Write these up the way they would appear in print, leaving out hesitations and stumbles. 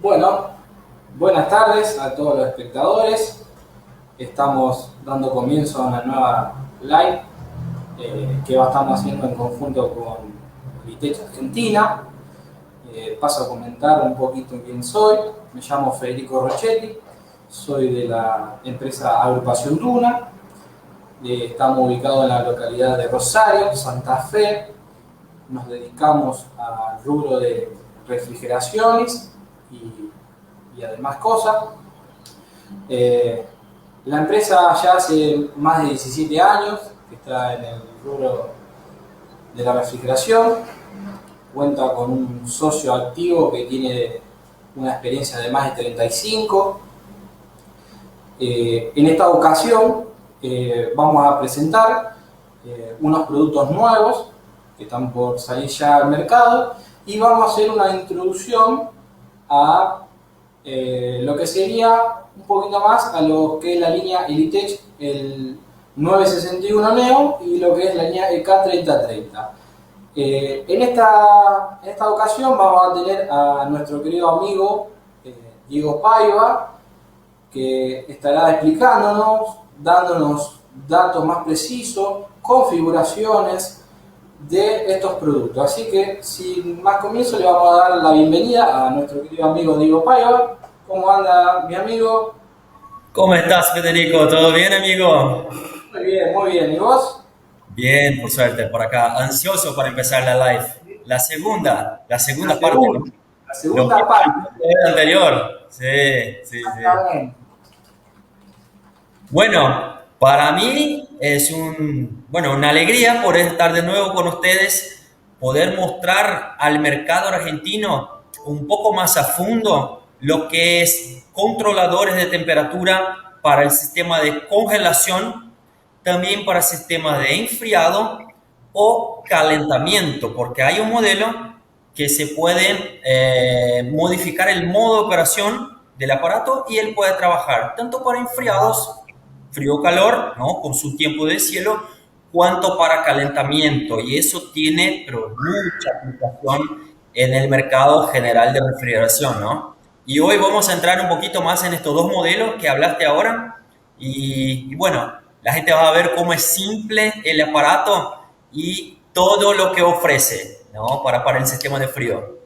Bueno, buenas tardes a todos los espectadores. Estamos dando comienzo a una nueva live que estamos haciendo en conjunto con Litech Argentina. Paso a comentar un poquito quién soy. Me llamo Federico Rochetti, soy de la empresa Agrupación Duna. Estamos ubicados en la localidad de Rosario, Santa Fe. Nos dedicamos al rubro de refrigeraciones y además cosas. Eh, la empresa ya hace más de 17 años que está en el rubro de la refrigeración, cuenta con un socio activo que tiene una experiencia de más de 35. En esta ocasión vamos a presentar unos productos nuevos que están por salir ya al mercado y vamos a hacer una introducción a lo que sería un poquito más a lo que es la línea Elitech, el 961 Neo y lo que es la línea EK3030. En esta ocasión vamos a tener a nuestro querido amigo Diego Paiva, que estará explicándonos, dándonos datos más precisos, configuraciones de estos productos. Así que, sin más comienzo, le vamos a dar la bienvenida a nuestro querido amigo Diego Paiva. ¿Cómo anda, mi amigo? ¿Cómo estás, Federico? ¿Todo bien, amigo? Muy bien, muy bien. ¿Y vos? Bien, por suerte, por acá. Ansioso para empezar la live. La La segunda parte, ¿no? segunda, la Lo que segunda parte. fue la anterior. Sí, sí, sí. Exactamente. Bueno, para mí es una alegría poder estar de nuevo con ustedes, poder mostrar al mercado argentino un poco más a fondo lo que es controladores de temperatura para el sistema de congelación, también para sistemas de enfriado o calentamiento, porque hay un modelo que se puede modificar el modo de operación del aparato y él puede trabajar tanto para enfriados, frío-calor, ¿no? Con su tiempo de cielo, cuanto para calentamiento. Y eso tiene pero mucha aplicación en el mercado general de refrigeración, ¿no? Y hoy vamos a entrar un poquito más en estos dos modelos que hablaste ahora. Y bueno, la gente va a ver cómo es simple el aparato y todo lo que ofrece, ¿no? Para el sistema de frío.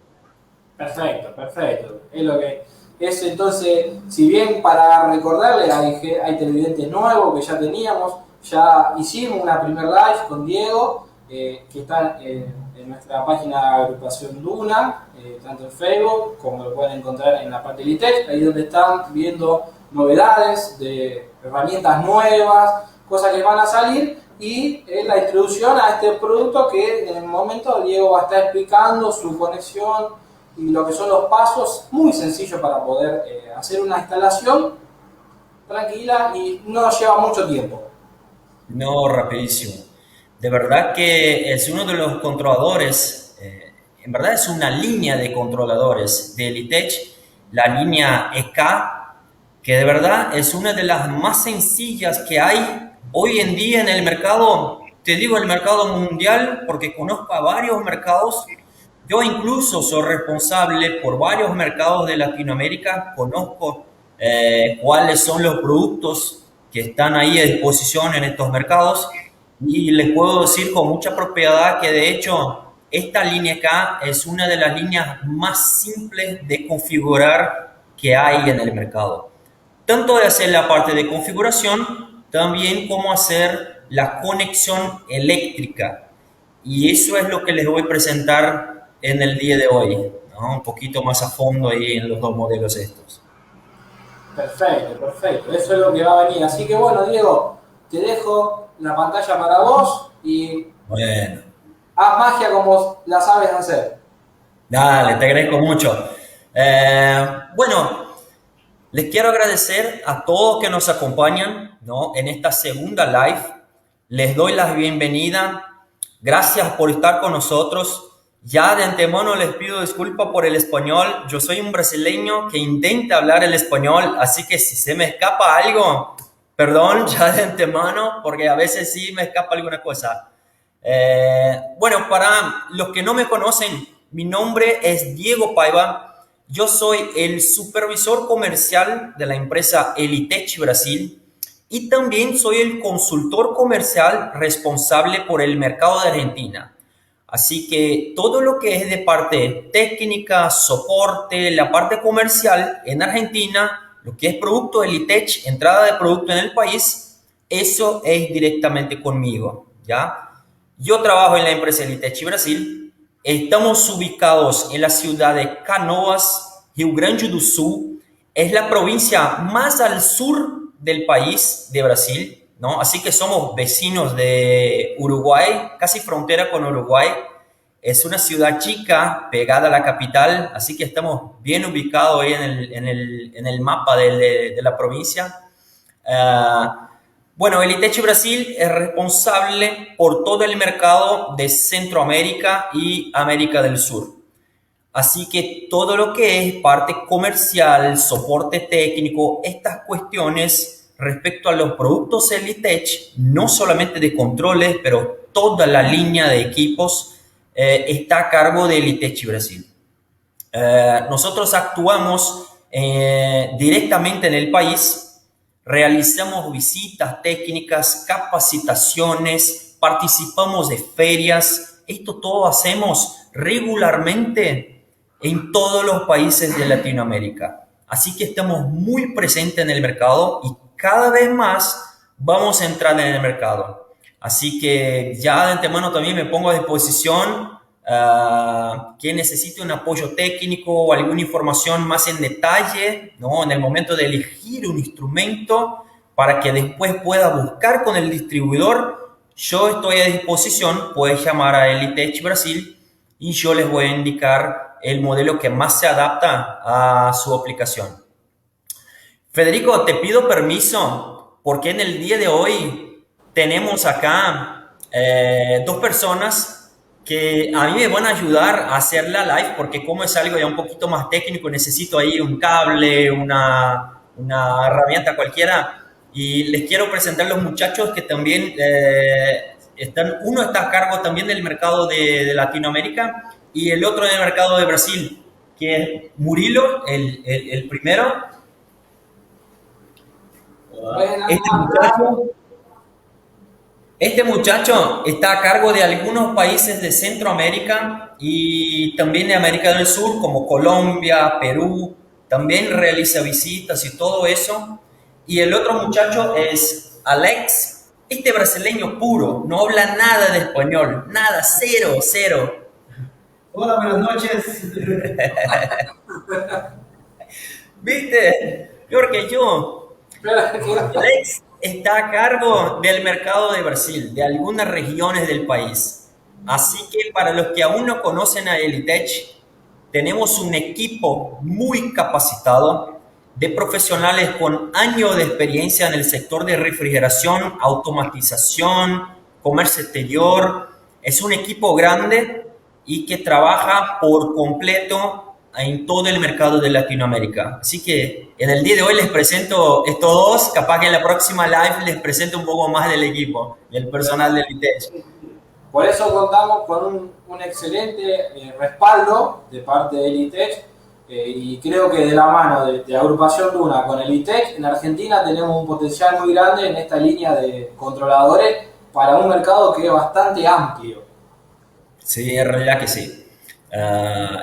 Perfecto, perfecto. Es lo que es entonces, si bien para recordarle hay televidentes nuevos que ya teníamos, ya hicimos una primer live con Diego, que está en nuestra página de Agrupación Duna, tanto en Facebook como lo pueden encontrar en la parte de Litech, ahí donde están viendo novedades de herramientas nuevas, cosas que van a salir y la introducción a este producto que en el momento Diego va a estar explicando su conexión y lo que son los pasos muy sencillos para poder hacer una instalación tranquila y no lleva mucho tiempo. No, rapidísimo. De verdad que es uno de los controladores, en verdad es una línea de controladores de Elitech, la línea EK, que de verdad es una de las más sencillas que hay hoy en día en el mercado, te digo el mercado mundial, porque conozco a varios mercados. Yo incluso soy responsable por varios mercados de Latinoamérica, conozco cuáles son los productos que están ahí a disposición en estos mercados y les puedo decir con mucha propiedad que de hecho esta línea acá es una de las líneas más simples de configurar que hay en el mercado. Tanto de hacer la parte de configuración, también como hacer la conexión eléctrica. Y eso es lo que les voy a presentar en el día de hoy, ¿no? Un poquito más a fondo ahí en los dos modelos estos. Perfecto, perfecto. Eso es lo que va a venir. Así que bueno, Diego, te dejo la pantalla para vos y Bueno, haz magia como la sabes hacer. dale, te agradezco mucho. Bueno, les quiero agradecer a todos que nos acompañan, ¿no? En esta segunda live. Les doy la bienvenida. Gracias por estar con nosotros. Ya de antemano les pido disculpas por el español. Yo soy un brasileño que intenta hablar el español, así que si se me escapa algo, perdón ya de antemano, porque a veces sí me escapa alguna cosa. Bueno, para los que no me conocen, mi nombre es Diego Paiva. Yo soy el supervisor comercial de la empresa Elitech Brasil y también soy el consultor comercial responsable por el mercado de Argentina. Así que todo lo que es de parte técnica, soporte, la parte comercial en Argentina, lo que es producto Elitech, entrada de producto en el país, eso es directamente conmigo, ¿ya? Yo trabajo en la empresa Elitech Brasil. Estamos ubicados en la ciudad de Canoas, Rio Grande do Sul. Es la provincia más al sur del país de Brasil, ¿no? Así que somos vecinos de Uruguay, casi frontera con Uruguay. Es una ciudad chica, pegada a la capital, así que estamos bien ubicados ahí en el mapa de la provincia. Bueno, Elitech Brasil es responsable por todo el mercado de Centroamérica y América del Sur. Así que todo lo que es parte comercial, soporte técnico, estas cuestiones respecto a los productos Elitech, no solamente de controles, pero toda la línea de equipos está a cargo de Elitech Brasil. Nosotros actuamos directamente en el país. Realizamos visitas técnicas, capacitaciones, participamos de ferias. Esto todo hacemos regularmente en todos los países de Latinoamérica. Así que estamos muy presentes en el mercado y cada vez más vamos a entrar en el mercado. Así que ya de antemano también me pongo a disposición. Quien necesite un apoyo técnico o alguna información más en detalle, ¿no? En el momento de elegir un instrumento para que después pueda buscar con el distribuidor, yo estoy a disposición. Puedes llamar a Elitech Brasil y yo les voy a indicar el modelo que más se adapta a su aplicación. Federico, te pido permiso porque en el día de hoy tenemos acá dos personas que a mí me van a ayudar a hacer la live, porque como es algo ya un poquito más técnico, necesito ahí un cable, una herramienta cualquiera, y les quiero presentar a los muchachos que también uno está a cargo también del mercado de Latinoamérica y el otro del mercado de Brasil, que es Murilo, el primero. Este muchacho está a cargo de algunos países de Centroamérica y también de América del Sur, como Colombia, Perú. También realiza visitas y todo eso. Y el otro muchacho es Alex, este brasileño puro, no habla nada de español, nada, cero, cero. Hola, buenas noches. ¿Viste? Peor que yo. Alex está a cargo del mercado de Brasil, de algunas regiones del país. Así que para los que aún no conocen a Elitech, tenemos un equipo muy capacitado de profesionales con años de experiencia en el sector de refrigeración, automatización, comercio exterior. Es un equipo grande y que trabaja por completo en todo el mercado de Latinoamérica. Así que en el día de hoy les presento estos dos, capaz que en la próxima live les presento un poco más del equipo, del personal de Elitech. Por eso contamos con un excelente respaldo de parte de Elitech y creo que de la mano de Agrupación Duna con Elitech en Argentina tenemos un potencial muy grande en esta línea de controladores para un mercado que es bastante amplio. Sí, en realidad que sí.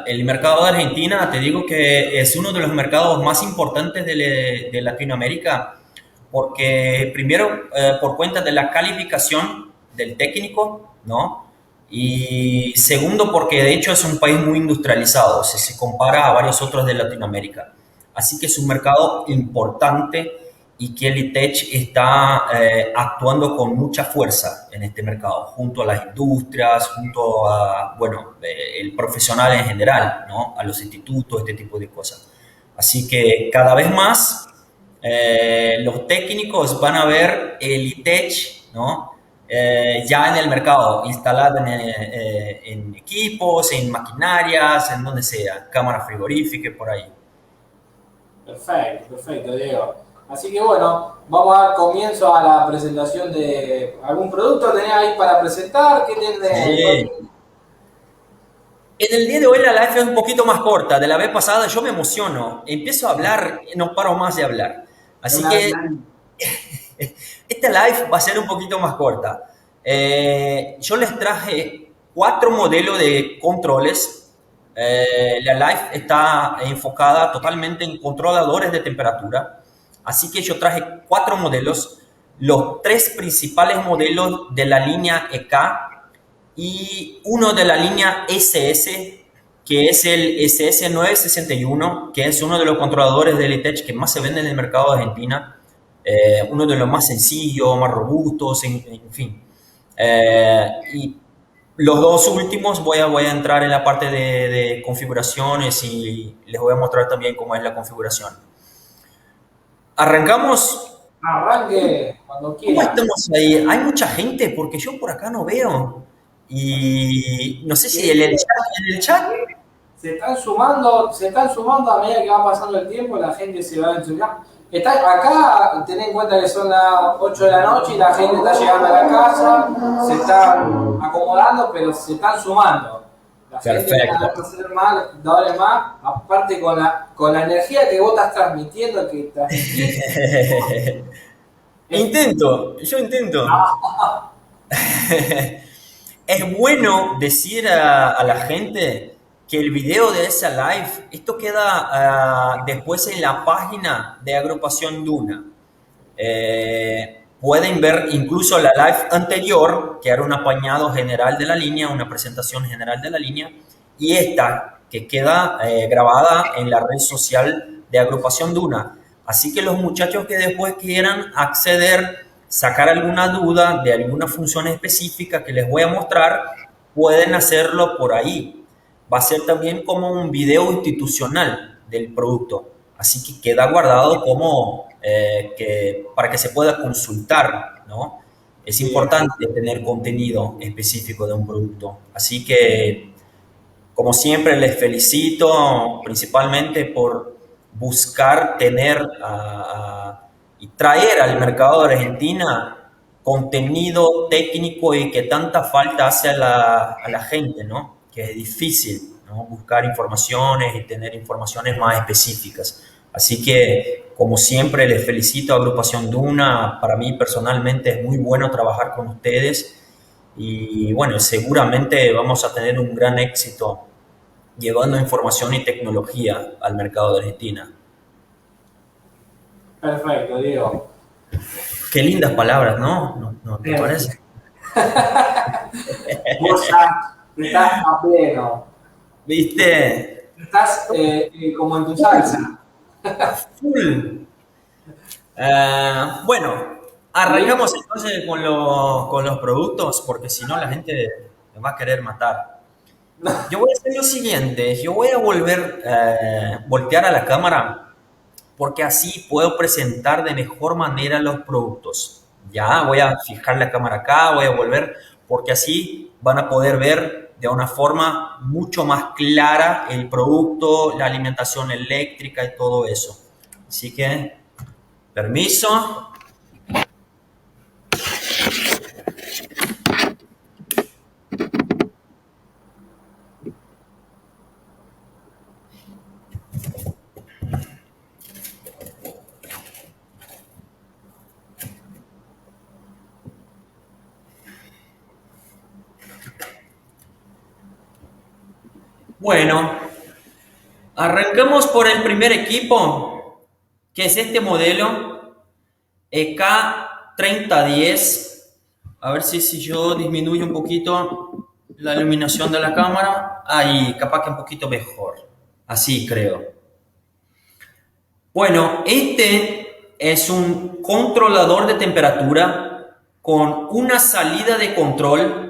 El mercado de Argentina, te digo que es uno de los mercados más importantes de Latinoamérica, porque primero por cuenta de la calificación del técnico, ¿no? Y segundo porque de hecho es un país muy industrializado, si se compara a varios otros de Latinoamérica. Así que es un mercado importante y que Elitech está actuando con mucha fuerza en este mercado, junto a las industrias, junto a, bueno, el profesional en general, ¿no? A los institutos, este tipo de cosas. Así que cada vez más los técnicos van a ver Elitech, ¿no? Ya en el mercado, instalado en equipos, en maquinarias, en donde sea, cámaras frigoríficas, por ahí. Perfecto, Diego. Así que bueno, vamos a dar comienzo a la presentación de algún producto. ¿Tenés ahí para presentar? ¿Qué tenés? Sí. En el día de hoy la live es un poquito más corta. De la vez pasada yo me emociono. Empiezo a hablar y no paro más de hablar. Así que esta live va a ser un poquito más corta. Yo les traje 4 modelos de controles. La live está enfocada totalmente en controladores de temperatura. Así que yo traje 4 modelos. Los 3 principales modelos de la línea EK y uno de la línea SS, que es el SS961, que es uno de los controladores de Elitech que más se vende en el mercado de Argentina, uno de los más sencillos, más robustos, en fin. Y los 2 últimos voy a entrar en la parte de configuraciones y les voy a mostrar también cómo es la configuración. Arrancamos. Arranque cuando ¿Cómo quiera. estamos ahí? Hay mucha gente porque yo por acá no veo. Y no sé si en el chat. Se están sumando a medida que va pasando el tiempo, la gente se va entusiasmando. Acá, ten en cuenta que son las 8 de la noche y la gente está llegando a la casa, se están acomodando, pero se están sumando. La gente Perfecto. va a hacer más, dólares más, aparte con la energía que vos estás transmitiendo, que transmitís. Yo intento. Es bueno decir a la gente que el video de esa live, esto queda después en la página de Agrupación Duna. Pueden ver incluso la live anterior, que era un apañado general de la línea, una presentación general de la línea, y esta que queda grabada en la red social de Agrupación Duna. Así que los muchachos que después quieran acceder, sacar alguna duda de alguna función específica que les voy a mostrar, pueden hacerlo por ahí. Va a ser también como un video institucional del producto. Así que queda guardado como para que se pueda consultar, ¿no? Es importante tener contenido específico de un producto. Así que, como siempre, les felicito principalmente por buscar tener y traer al mercado de Argentina contenido técnico y que tanta falta hace a la gente, ¿no? Que es difícil, ¿no? Buscar informaciones y tener informaciones más específicas. Así que, como siempre, les felicito a Agrupación Duna. Para mí personalmente es muy bueno trabajar con ustedes y bueno, seguramente vamos a tener un gran éxito llevando información y tecnología al mercado de Argentina. Perfecto, Diego. Qué lindas palabras, ¿no? ¿No te parece? Vos ya estás a pleno. ¿Viste? Estás como en tu salsa. Full. Bueno, arrancamos entonces con los productos, porque si no la gente me va a querer matar. Yo voy a hacer lo siguiente, yo voy a voltear a la cámara, porque así puedo presentar de mejor manera los productos. Ya, voy a fijar la cámara acá, voy a volver, porque así van a poder ver de una forma mucho más clara el producto, la alimentación eléctrica y todo eso. Así que, permiso. Bueno, arrancamos por el primer equipo, que es este modelo EK3010. A ver si yo disminuyo un poquito la iluminación de la cámara. Ahí, capaz que un poquito mejor. Así creo. Bueno, este es un controlador de temperatura con una salida de control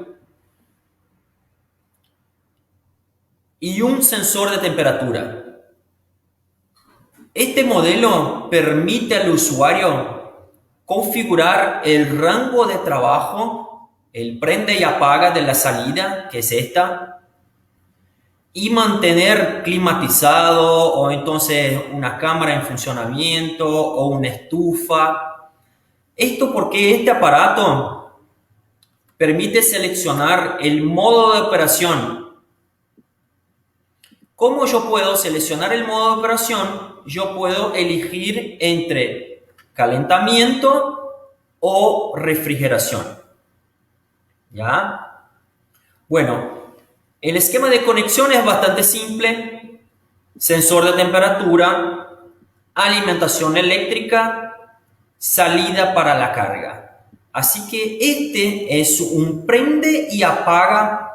y un sensor de temperatura. Este modelo permite al usuario configurar el rango de trabajo, el prende y apaga de la salida, que es esta, y mantener climatizado o entonces una cámara en funcionamiento o una estufa. Esto porque este aparato permite seleccionar el modo de operación ¿Cómo yo puedo seleccionar el modo de operación? Yo puedo elegir entre calentamiento o refrigeración. ¿Ya? Bueno, el esquema de conexión es bastante simple. Sensor de temperatura, alimentación eléctrica, salida para la carga. Así que este es un prende y apaga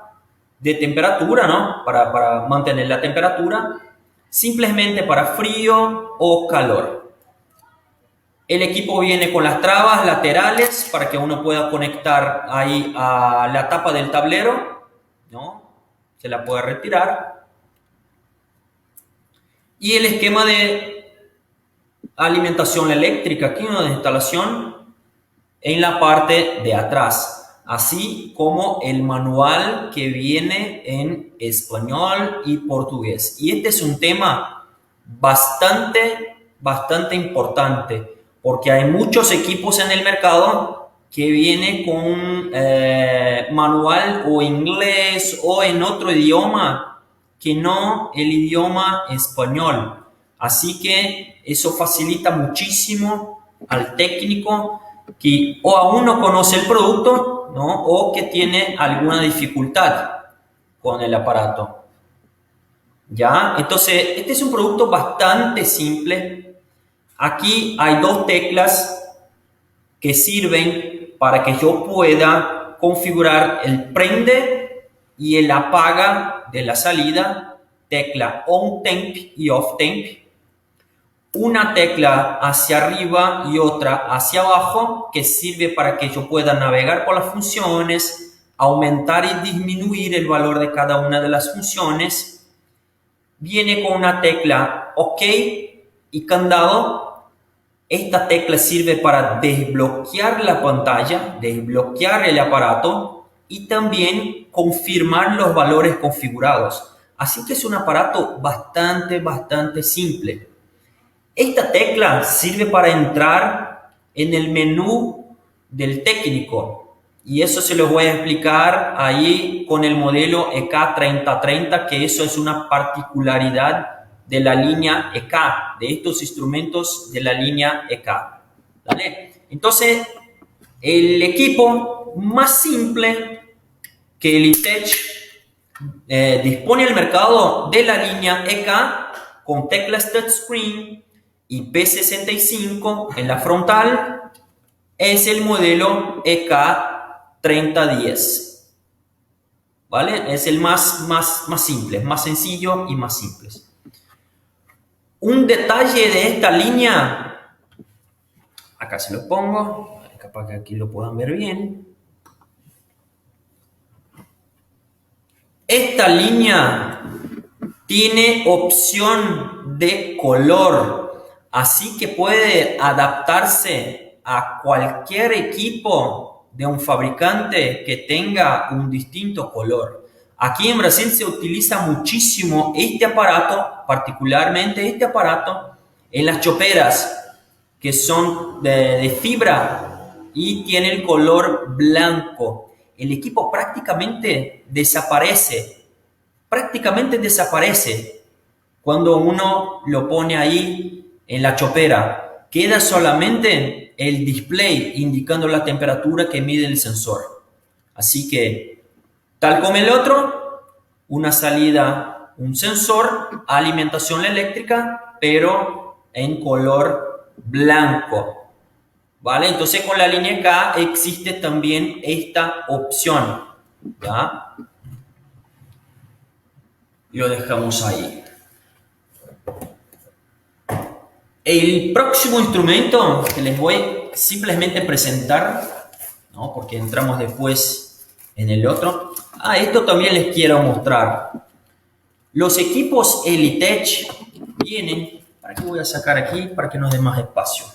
de temperatura, ¿no? Para mantener la temperatura, simplemente para frío o calor. El equipo viene con las trabas laterales para que uno pueda conectar ahí a la tapa del tablero, ¿no? Se la puede retirar. Y el esquema de alimentación eléctrica, aquí una de instalación en la parte de atrás. Así como el manual que viene en español y portugués. Y este es un tema bastante importante, porque hay muchos equipos en el mercado que vienen con un manual o inglés o en otro idioma que no el idioma español. Así que eso facilita muchísimo al técnico que o aún no conoce el producto, ¿no? O que tiene alguna dificultad con el aparato. ¿Ya? Entonces, este es un producto bastante simple. Aquí hay dos teclas que sirven para que yo pueda configurar el prende y el apaga de la salida, tecla on temp y off temp. Una tecla hacia arriba y otra hacia abajo que sirve para que yo pueda navegar por las funciones, aumentar y disminuir el valor de cada una de las funciones. Viene con una tecla OK y candado. Esta tecla sirve para desbloquear la pantalla, desbloquear el aparato y también confirmar los valores configurados. Así que es un aparato bastante simple. Esta tecla sirve para entrar en el menú del técnico y eso se lo voy a explicar ahí con el modelo EK3030, que eso es una particularidad de la línea EK, de estos instrumentos de la línea EK. ¿Vale? Entonces, el equipo más simple que el Elitech dispone al mercado de la línea EK con teclas touchscreen y P65 en la frontal es el modelo EK3010. ¿Vale? Es el más simple, más sencillo y más simple. Un detalle de esta línea, acá se lo pongo, capaz que aquí lo puedan ver bien. Esta línea tiene opción de color. Así que puede adaptarse a cualquier equipo de un fabricante que tenga un distinto color. Aquí en Brasil se utiliza muchísimo este aparato, particularmente este aparato, en las choperas que son de fibra y tiene el color blanco. El equipo prácticamente desaparece cuando uno lo pone ahí en la chopera. Queda solamente el display indicando la temperatura que mide el sensor. Así que, tal como el otro, una salida, un sensor, alimentación eléctrica, pero en color blanco. ¿Vale? Entonces con la línea K existe también esta opción. ¿Ya? Lo dejamos ahí. El próximo instrumento que les voy simplemente presentar, ¿no? Porque entramos después en el otro. Esto también les quiero mostrar. Los equipos Elitech vienen, ¿para qué voy a sacar aquí? Para que nos dé más espacio.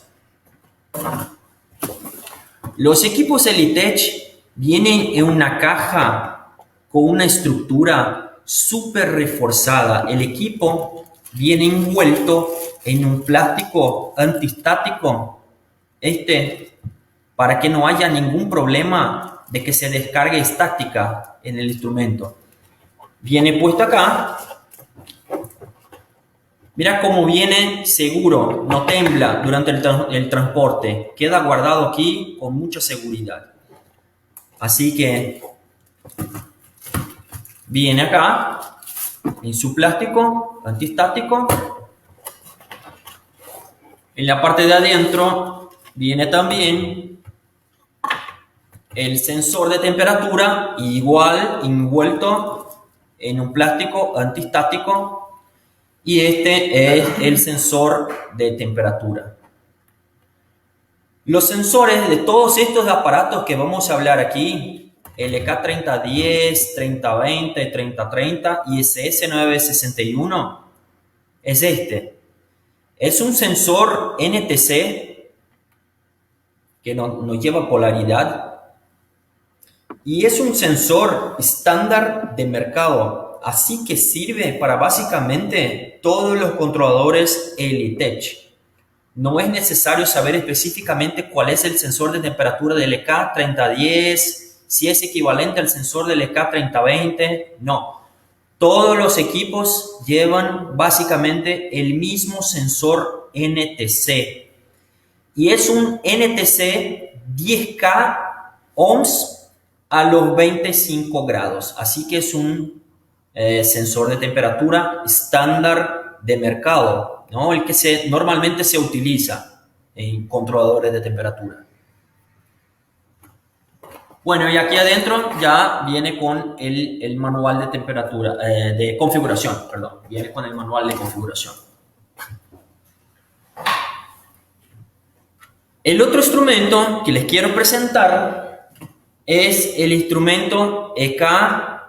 Los equipos Elitech vienen en una caja con una estructura súper reforzada. El equipo viene envuelto en un plástico antiestático, para que no haya ningún problema de que se descargue estática en el instrumento. Viene puesto acá Mira cómo viene seguro, no tembla durante el transporte. Queda guardado aquí con mucha seguridad. Así que viene acá en su plástico antiestático. En la parte de adentro viene también el sensor de temperatura, igual envuelto en un plástico antiestático. Y este es el sensor de temperatura. Los sensores de todos estos aparatos que vamos a hablar aquí, el EK3010, 3020, 3030 y SS961, es este. Es un sensor NTC que no lleva polaridad y es un sensor estándar de mercado. Así que sirve para básicamente todos los controladores Elitech. No es necesario saber específicamente cuál es el sensor de temperatura del EK3010, si es equivalente al sensor del EK3020. No. Todos los equipos llevan básicamente el mismo sensor NTC. Y es un NTC 10K ohms a los 25 grados. Así que es un sensor de temperatura estándar de mercado, ¿no? El que normalmente se utiliza en controladores de temperatura. Bueno, y aquí adentro ya viene con el manual de temperatura, de configuración, perdón, viene con el manual de configuración. El otro instrumento que les quiero presentar es el instrumento EK3020.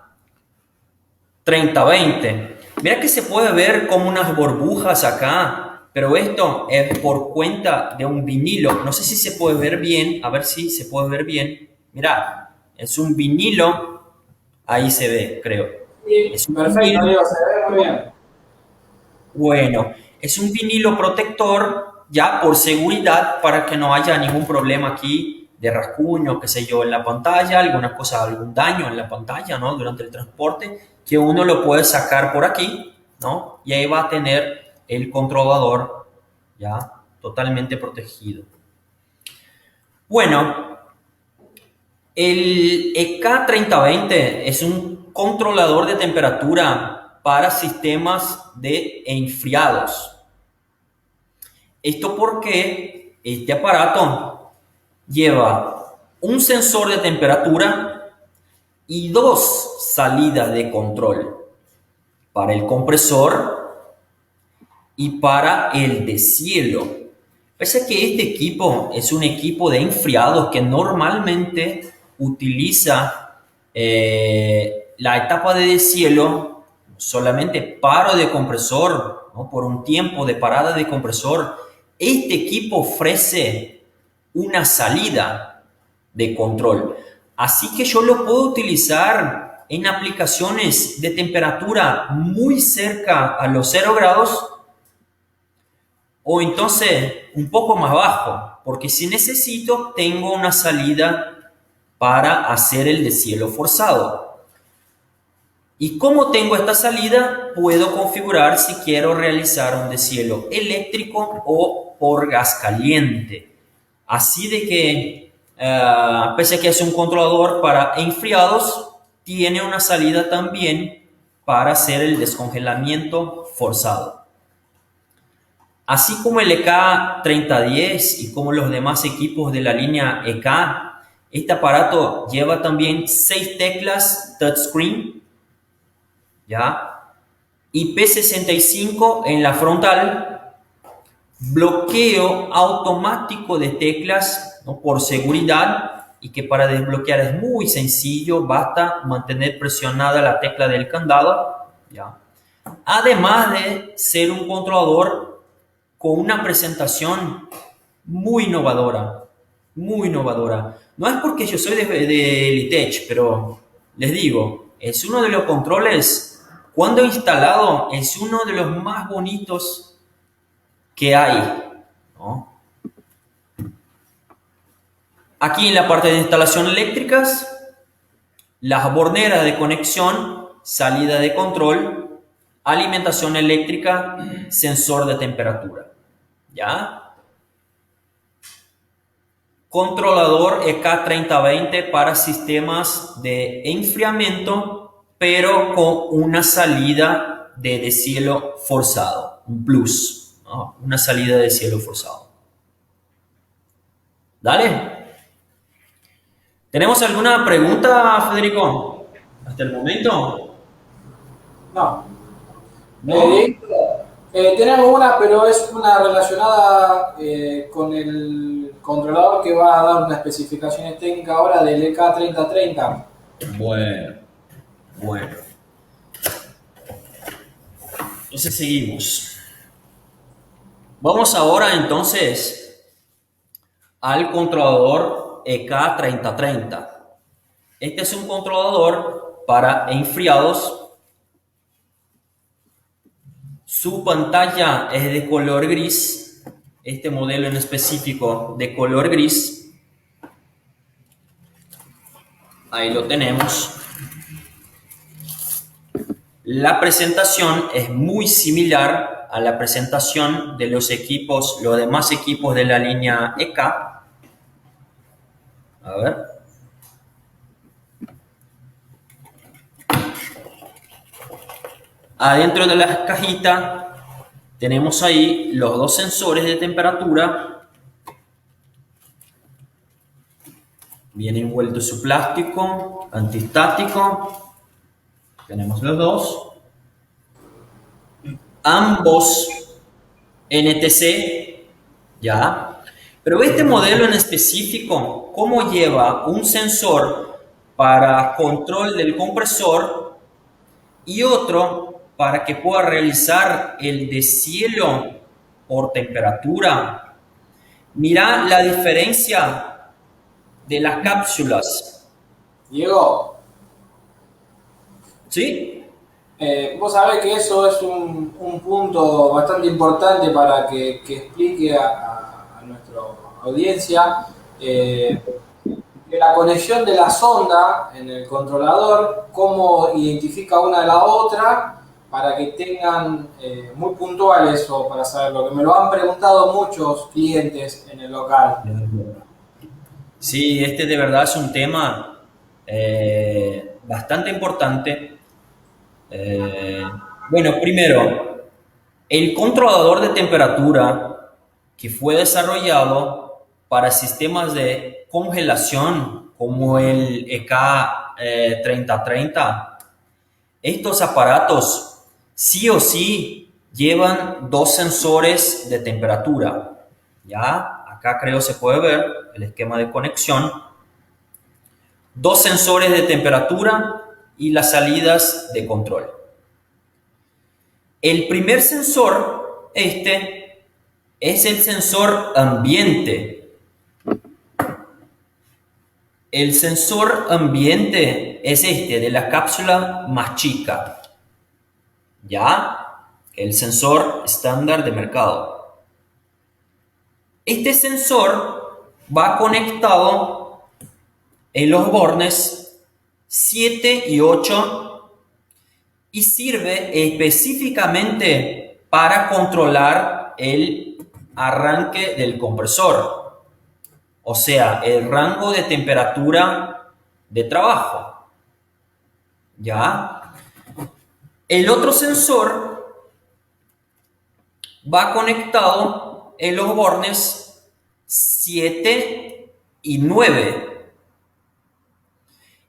Mira que se puede ver como unas burbujas acá, pero esto es por cuenta de un vinilo. No sé si se puede ver bien, a ver si se puede ver bien. Mira, es un vinilo, ahí se ve, creo. Sí, Es un perfecto, vinilo. Diego, se ve muy bien. Bueno, es un vinilo protector ya por seguridad para que no haya ningún problema aquí de rasguño, qué sé yo, en la pantalla, alguna cosa, algún daño en la pantalla, ¿no? Durante el transporte, que uno lo puede sacar por aquí, ¿no? Y ahí va a tener el controlador ya totalmente protegido. Bueno, el EK3020 es un controlador de temperatura para sistemas de enfriados. Esto porque este aparato lleva un sensor de temperatura y dos salidas de control para el compresor y para el deshielo. Pese a que este equipo es un equipo de enfriados que normalmente utiliza la etapa de deshielo, solamente paro de compresor, ¿no? Por un tiempo de parada de compresor, este equipo ofrece una salida de control. Así que yo lo puedo utilizar en aplicaciones de temperatura muy cerca a los 0 grados o entonces un poco más bajo, porque si necesito tengo una salida para hacer el deshielo forzado. ¿Y cómo tengo esta salida? Puedo configurar si quiero realizar un deshielo eléctrico o por gas caliente. Así de que, pese a que es un controlador para enfriados, tiene una salida también para hacer el descongelamiento forzado. Así como el EK3010 y como los demás equipos de la línea EK, este aparato lleva también 6 teclas touchscreen, ¿ya? IP65 en la frontal, bloqueo automático de teclas, ¿no? Por seguridad, y que para desbloquear es muy sencillo, basta mantener presionada la tecla del candado, ¿ya? Además de ser un controlador con una presentación muy innovadora, muy innovadora. No es porque yo soy de Elitech, pero les digo, es uno de los controles, cuando instalado, es uno de los más bonitos que hay, ¿no? Aquí en la parte de instalación eléctricas, las borneras de conexión, salida de control, alimentación eléctrica, sensor de temperatura. ¿Ya? Controlador EK3020 para sistemas de enfriamiento, pero con una salida de deshielo forzado, un plus, ¿no? Una salida de deshielo forzado. Dale. ¿Tenemos alguna pregunta, Federico? ¿Hasta el momento? No. ¿No? Tenemos una, pero es una relacionada con el controlador que va a dar unas especificaciones técnicas ahora del EK3030. Bueno. Entonces seguimos. Vamos ahora entonces al controlador EK3030. Este es un controlador para enfriados. Su pantalla es de color gris. Este modelo en específico de color gris. Ahí lo tenemos. La presentación es muy similar a la presentación de los demás equipos de la línea EK. A ver. Adentro de la cajita tenemos ahí los dos sensores de temperatura. Viene envuelto su plástico antiestático. Tenemos los dos. Ambos NTC, ¿ya? Pero este modelo en específico, ¿cómo lleva un sensor para control del compresor y otro para que pueda realizar el deshielo por temperatura? Mira la diferencia de las cápsulas. Diego, ¿Sí? vos sabés que eso es un punto bastante importante para que explique a nuestra audiencia que la conexión de la sonda en el controlador, cómo identifica una de la otra, para que tengan muy puntual eso, para saberlo, que me lo han preguntado muchos clientes en el local. Sí, este de verdad es un tema bastante importante. Bueno, primero, el controlador de temperatura que fue desarrollado para sistemas de congelación como el EK3030, estos aparatos sí o sí llevan dos sensores de temperatura. ¿Ya? Acá creo se puede ver el esquema de conexión. Dos sensores de temperatura y las salidas de control. El primer sensor, es el sensor ambiente. El sensor ambiente es de la cápsula más chica. ¿Ya? El sensor estándar de mercado. Este sensor va conectado en los bornes 7 y 8 y sirve específicamente para controlar el arranque del compresor, o sea, el rango de temperatura de trabajo. ¿Ya? El otro sensor va conectado en los bornes 7 y 9.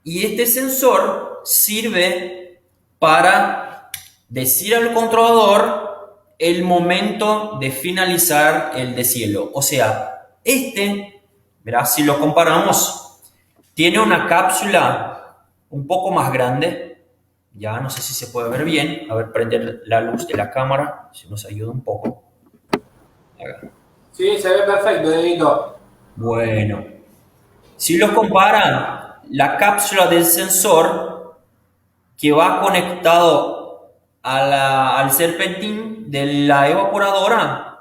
Y este sensor sirve para decir al controlador el momento de finalizar el deshielo. O sea, verá, si lo comparamos, tiene una cápsula un poco más grande. Ya no sé si se puede ver bien. A ver, prende la luz de la cámara, si nos ayuda un poco. Sí, se ve perfecto, Dieguito. Bueno, si los comparan, la cápsula del sensor que va conectado al serpentín de la evaporadora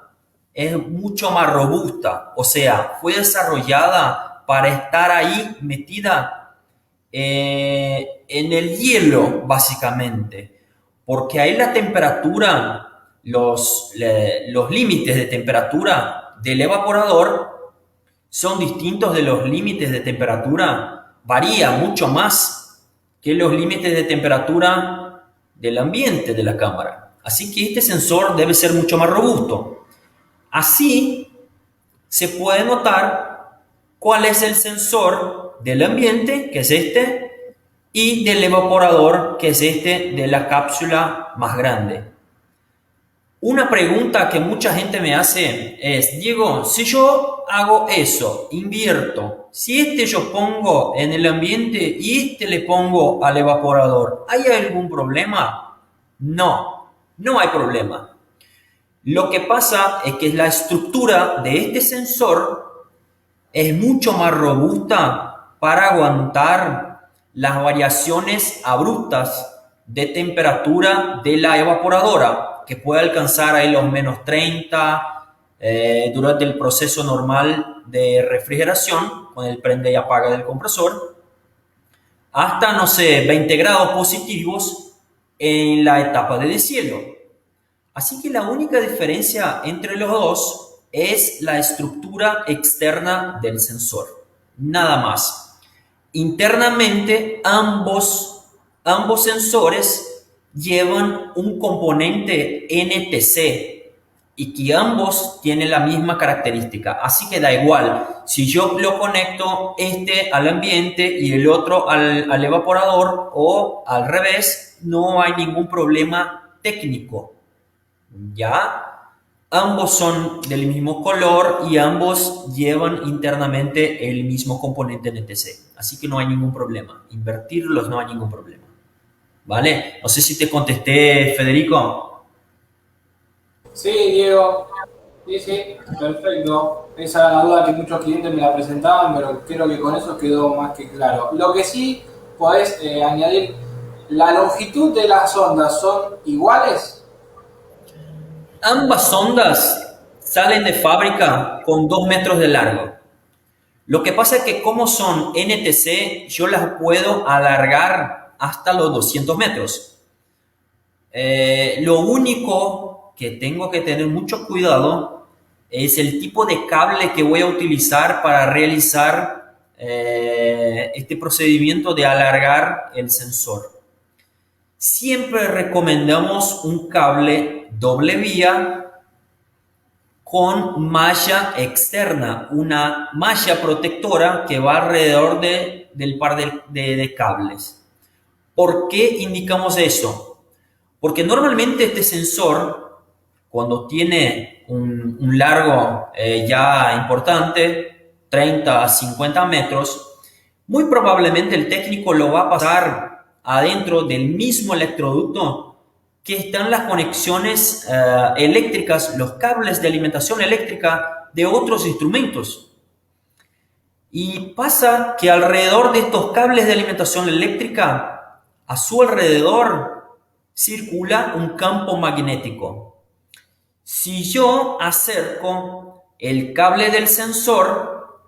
es mucho más robusta, o sea, fue desarrollada para estar ahí metida en el hielo, básicamente, porque ahí la temperatura, los límites de temperatura del evaporador son distintos de los límites de temperatura, varía mucho más que los límites de temperatura del ambiente de la cámara. Así que este sensor debe ser mucho más robusto. Así se puede notar cuál es el sensor del ambiente, que es este, y del evaporador, que es este de la cápsula más grande. Una pregunta que mucha gente me hace es: Diego, si yo hago eso, invierto, si este yo pongo en el ambiente y este le pongo al evaporador, ¿hay algún problema? No, no hay problema. Lo que pasa es que la estructura de este sensor es mucho más robusta para aguantar las variaciones abruptas de temperatura de la evaporadora, que puede alcanzar ahí los menos 30 durante el proceso normal de refrigeración, con el prende y apaga del compresor, hasta, no sé, 20 grados positivos en la etapa de deshielo. Así que la única diferencia entre los dos es la estructura externa del sensor, nada más. Internamente, ambos sensores llevan un componente NTC y que ambos tienen la misma característica. Así que da igual, si yo lo conecto este al ambiente y el otro al evaporador o al revés, no hay ningún problema técnico. ¿Ya? Ambos son del mismo color y ambos llevan internamente el mismo componente NTC. Así que no hay ningún problema. Invertirlos no hay ningún problema. ¿Vale? No sé si te contesté, Federico. Sí, Diego. Sí, perfecto. Esa era la duda que muchos clientes me la presentaban, pero creo que con eso quedó más que claro. Lo que sí podés añadir, ¿la longitud de las ondas son iguales? Ambas sondas salen de fábrica con 2 metros de largo. Lo que pasa es que como son NTC, yo las puedo alargar hasta los 200 metros. Lo único que tengo que tener mucho cuidado es el tipo de cable que voy a utilizar para realizar este procedimiento de alargar el sensor. Siempre recomendamos un cable doble vía con malla externa, una malla protectora que va alrededor del par de cables. ¿Por qué indicamos eso? Porque normalmente este sensor, cuando tiene un largo ya importante, 30 a 50 metros, muy probablemente el técnico lo va a pasar adentro del mismo electroducto que están las conexiones eléctricas, los cables de alimentación eléctrica de otros instrumentos. Y pasa que alrededor de estos cables de alimentación eléctrica, a su alrededor circula un campo magnético. Si yo acerco el cable del sensor,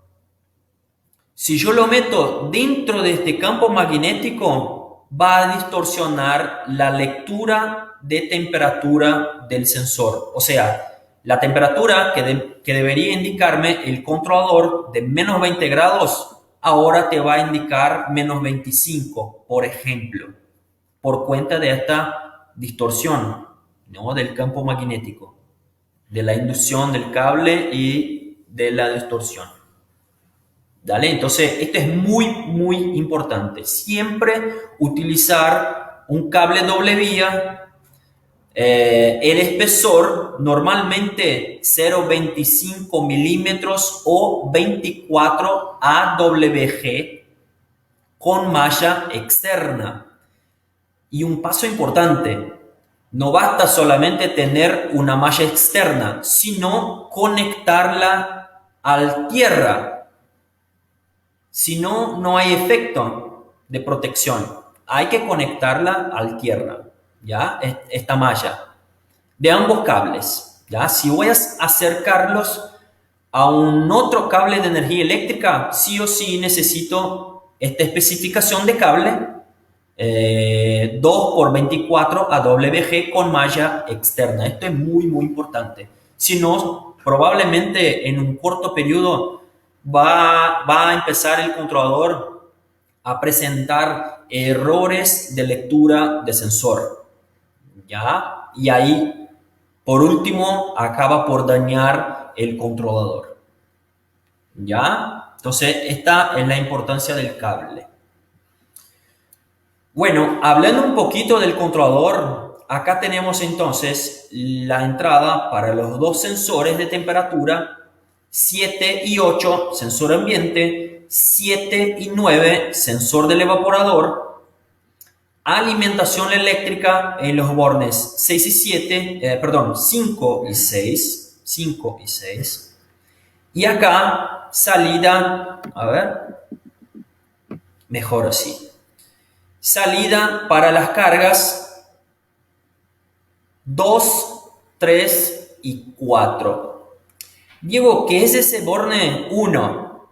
si yo lo meto dentro de este campo magnético, va a distorsionar la lectura de temperatura del sensor. O sea, la temperatura que debería indicarme el controlador de menos 20 grados, ahora te va a indicar menos 25, por ejemplo, por cuenta de esta distorsión, ¿no?, del campo magnético, de la inducción del cable y de la distorsión. ¿Dale? Entonces, esto es muy, muy importante. Siempre utilizar un cable doble vía. El espesor normalmente 0,25 milímetros o 24 AWG con malla externa. Y un paso importante, no basta solamente tener una malla externa, sino conectarla al tierra. Si no, no hay efecto de protección. Hay que conectarla al tierra, ¿ya? Esta malla de ambos cables, ¿ya? Si voy a acercarlos a un otro cable de energía eléctrica, sí o sí necesito esta especificación de cable 2 por 24 AWG con malla externa. Esto es muy, muy importante. Si no, probablemente en un corto periodo va a empezar el controlador a presentar errores de lectura de sensor, ¿ya? Y ahí, por último, acaba por dañar el controlador, ¿ya? Entonces, esta es la importancia del cable. Bueno, hablando un poquito del controlador, acá tenemos entonces la entrada para los dos sensores de temperatura, 7 y 8, sensor ambiente, 7 y 9, sensor del evaporador, alimentación eléctrica en los bornes 6 y 7, 5 y 6, 5 y 6. Y acá salida, a ver, mejor así. Salida para las cargas 2, 3 y 4. Diego, ¿qué es ese borne 1?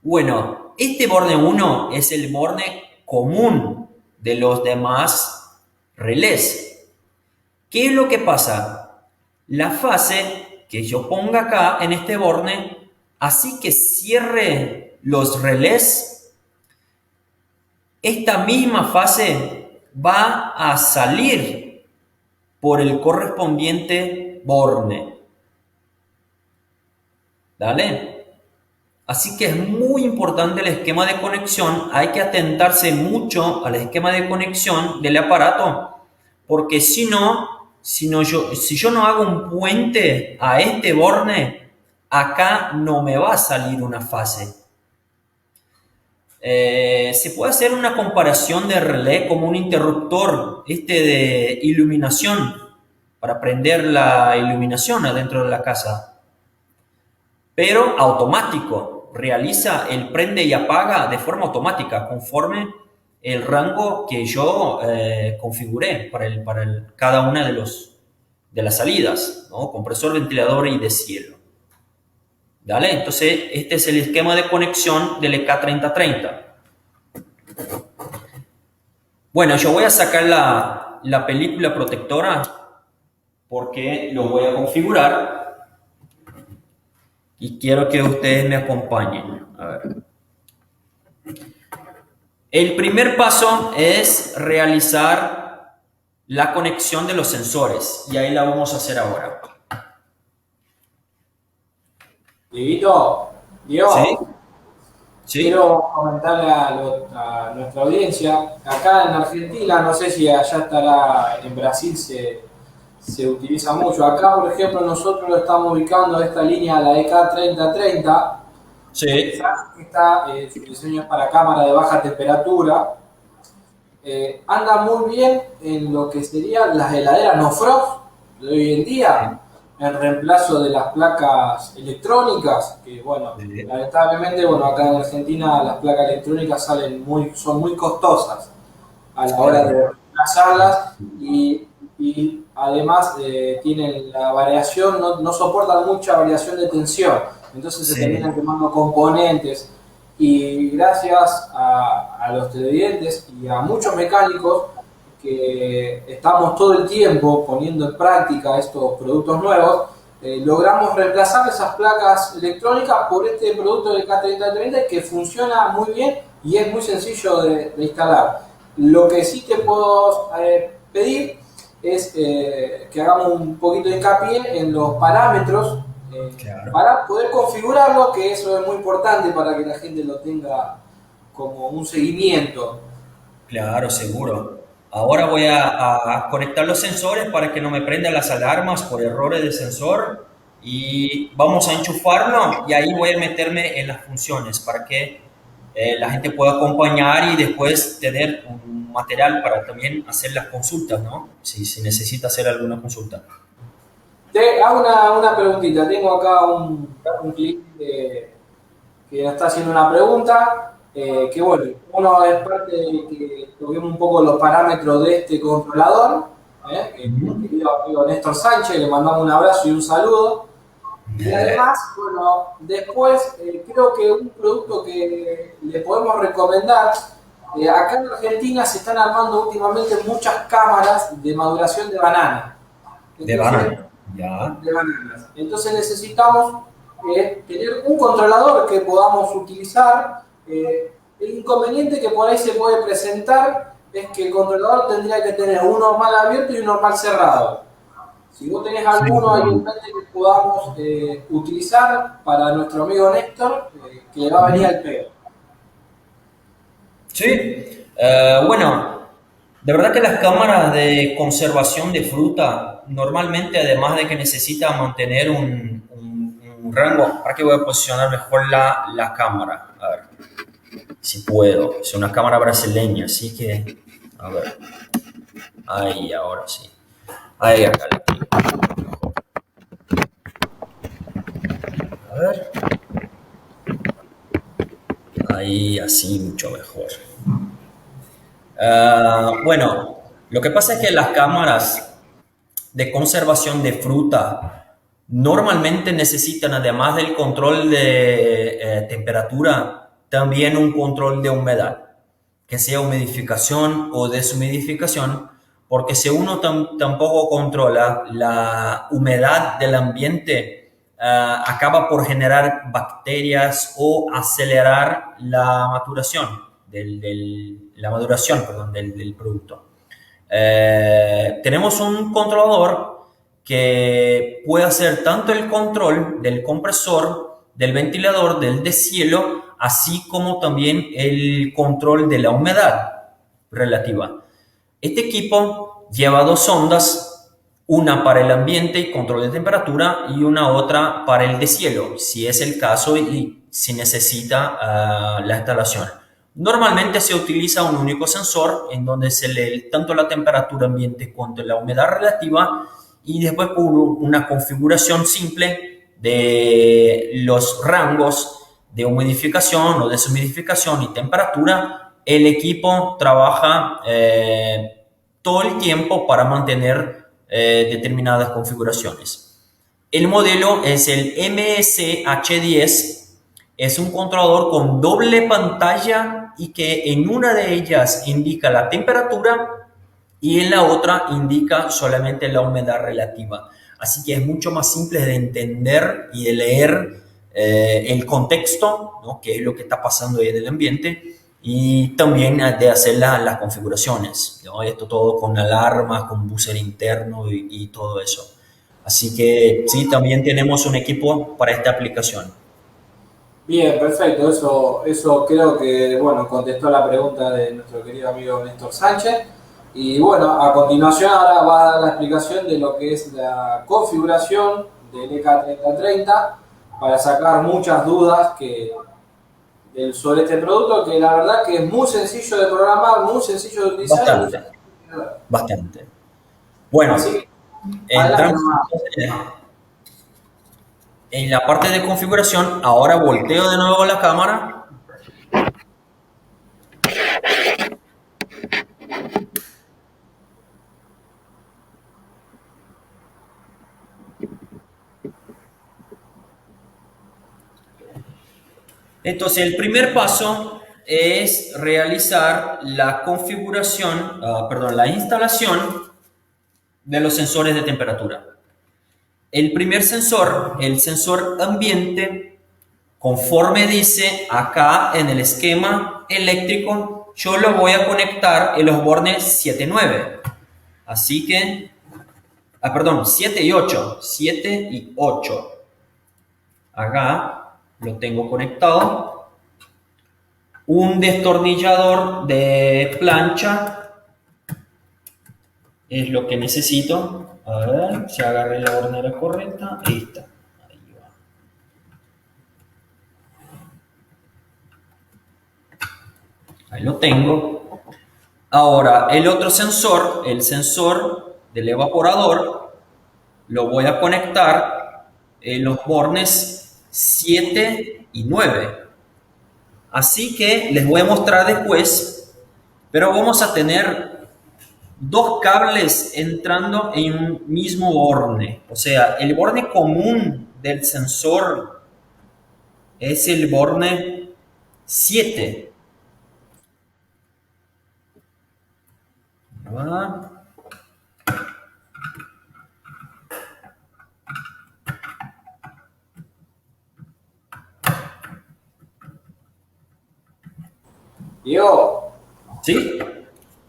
Bueno, este borne 1 es el borne común de los demás relés. ¿Qué es lo que pasa? La fase que yo ponga acá en este borne, así que cierre los relés, esta misma fase va a salir por el correspondiente borne. ¿Dale? Así que es muy importante el esquema de conexión. Hay que atentarse mucho al esquema de conexión del aparato, porque si yo no hago un puente a este borne, acá no me va a salir una fase. Se puede hacer una comparación de relé como un interruptor de iluminación para prender la iluminación adentro de la casa, pero automático, realiza el prende y apaga de forma automática conforme el rango que yo configuré para cada una de las salidas, ¿no? Compresor, ventilador y de cielo. ¿Dale? Entonces, este es el esquema de conexión del EK3030. Bueno, yo voy a sacar la película protectora porque lo voy a configurar y quiero que ustedes me acompañen. A ver. El primer paso es realizar la conexión de los sensores y ahí la vamos a hacer ahora. Diego, ¿Sí? ¿Sí? quiero comentarle a nuestra audiencia, acá en Argentina, no sé si allá estará, en Brasil se utiliza mucho. Acá, por ejemplo, nosotros lo estamos ubicando esta línea, la EK3030, Sí. su diseño es para cámara de baja temperatura. Anda muy bien en lo que serían las heladeras no frost de hoy en día, en reemplazo de las placas electrónicas, que bueno, Sí. lamentablemente, bueno, acá en Argentina las placas electrónicas son muy costosas a la hora de reemplazarlas y además tienen la variación, no soportan mucha variación de tensión, entonces se terminan quemando componentes. Y gracias a los televidentes y a muchos mecánicos que estamos todo el tiempo poniendo en práctica estos productos nuevos, logramos reemplazar esas placas electrónicas por este producto de K3030 que funciona muy bien y es muy sencillo de instalar. Lo que sí te puedo pedir es que hagamos un poquito de hincapié en los parámetros para poder configurarlo, que eso es muy importante para que la gente lo tenga como un seguimiento. Claro, seguro. Ahora voy a conectar los sensores para que no me prendan las alarmas por errores de sensor y vamos a enchufarlo y ahí voy a meterme en las funciones para que la gente pueda acompañar y después tener un material para también hacer las consultas, ¿no? Si necesita hacer alguna consulta. Te hago una preguntita. Tengo acá un cliente que nos está haciendo una pregunta. Que bueno, uno es parte de que toquemos un poco los parámetros de este controlador. El querido amigo Néstor Sánchez, le mandamos un abrazo y un saludo. Y además, bueno, después creo que un producto que le podemos recomendar Acá en Argentina se están armando últimamente muchas cámaras de maduración de banana. De Entonces, banana. Ya. de bananas. Entonces necesitamos tener un controlador que podamos utilizar. El inconveniente que por ahí se puede presentar es que el controlador tendría que tener un normal abierto y un normal cerrado. Si vos tenés alguno ahí en mente que podamos utilizar para nuestro amigo Néstor, que le va a venir al pelo. Sí, bueno, de verdad que las cámaras de conservación de fruta normalmente, además de que necesitan mantener un rango, para que voy a posicionar mejor la cámara, a ver si puedo, es una cámara brasileña, así que, a ver, ahí, ahora sí, ahí acá la tengo. A ver, ahí así mucho mejor. Bueno, lo que pasa es que las cámaras de conservación de fruta normalmente necesitan, además del control de temperatura, también un control de humedad, que sea humidificación o deshumidificación, porque si uno tampoco controla la humedad del ambiente, acaba por generar bacterias o acelerar la maturación la maduración, perdón, del producto. Tenemos un controlador que puede hacer tanto el control del compresor, del ventilador, del deshielo, así como también el control de la humedad relativa. Este equipo lleva dos sondas, una para el ambiente y control de temperatura y una otra para el deshielo, si es el caso y si necesita la instalación. Normalmente se utiliza un único sensor en donde se lee tanto la temperatura ambiente cuanto la humedad relativa y después por una configuración simple de los rangos de humidificación o deshumidificación y temperatura, el equipo trabaja todo el tiempo para mantener determinadas configuraciones. El modelo es el MSH10, es un controlador con doble pantalla y que en una de ellas indica la temperatura y en la otra indica solamente la humedad relativa. Así que es mucho más simple de entender y de leer el contexto, ¿no? Qué es lo que está pasando ahí en el ambiente y también de hacer las configuraciones, ¿no? Esto todo con alarmas, con buzzer interno y todo eso. Así que sí, también tenemos un equipo para esta aplicación. Bien, perfecto. Eso creo que, bueno, contestó la pregunta de nuestro querido amigo Néstor Sánchez. Y bueno, a continuación ahora va a dar la explicación de lo que es la configuración del EK3030 para sacar muchas dudas sobre este producto, que la verdad que es muy sencillo de programar, muy sencillo de utilizar y muy Bastante, sencillo de ver. bastante. Bueno, Así que adelante entramos nomás. en la parte de configuración. Ahora volteo de nuevo la cámara. Entonces, el primer paso es realizar la configuración, perdón, la instalación de los sensores de temperatura. El primer sensor, el sensor ambiente, conforme dice acá en el esquema eléctrico, yo lo voy a conectar en los bornes 7 y 9. Así que, perdón, 7 y 8, 7 y 8. Acá lo tengo conectado. Un destornillador de plancha es lo que necesito. A ver, si agarré la hornera correcta. Ahí está. Ahí va. Ahí lo tengo. Ahora, el otro sensor, el sensor del evaporador, lo voy a conectar en los bornes 7 y 9. Así que les voy a mostrar después, pero vamos a tener dos cables entrando en un mismo borne. O sea, el borne común del sensor es el borne 7. Va. Diego, ¿Sí?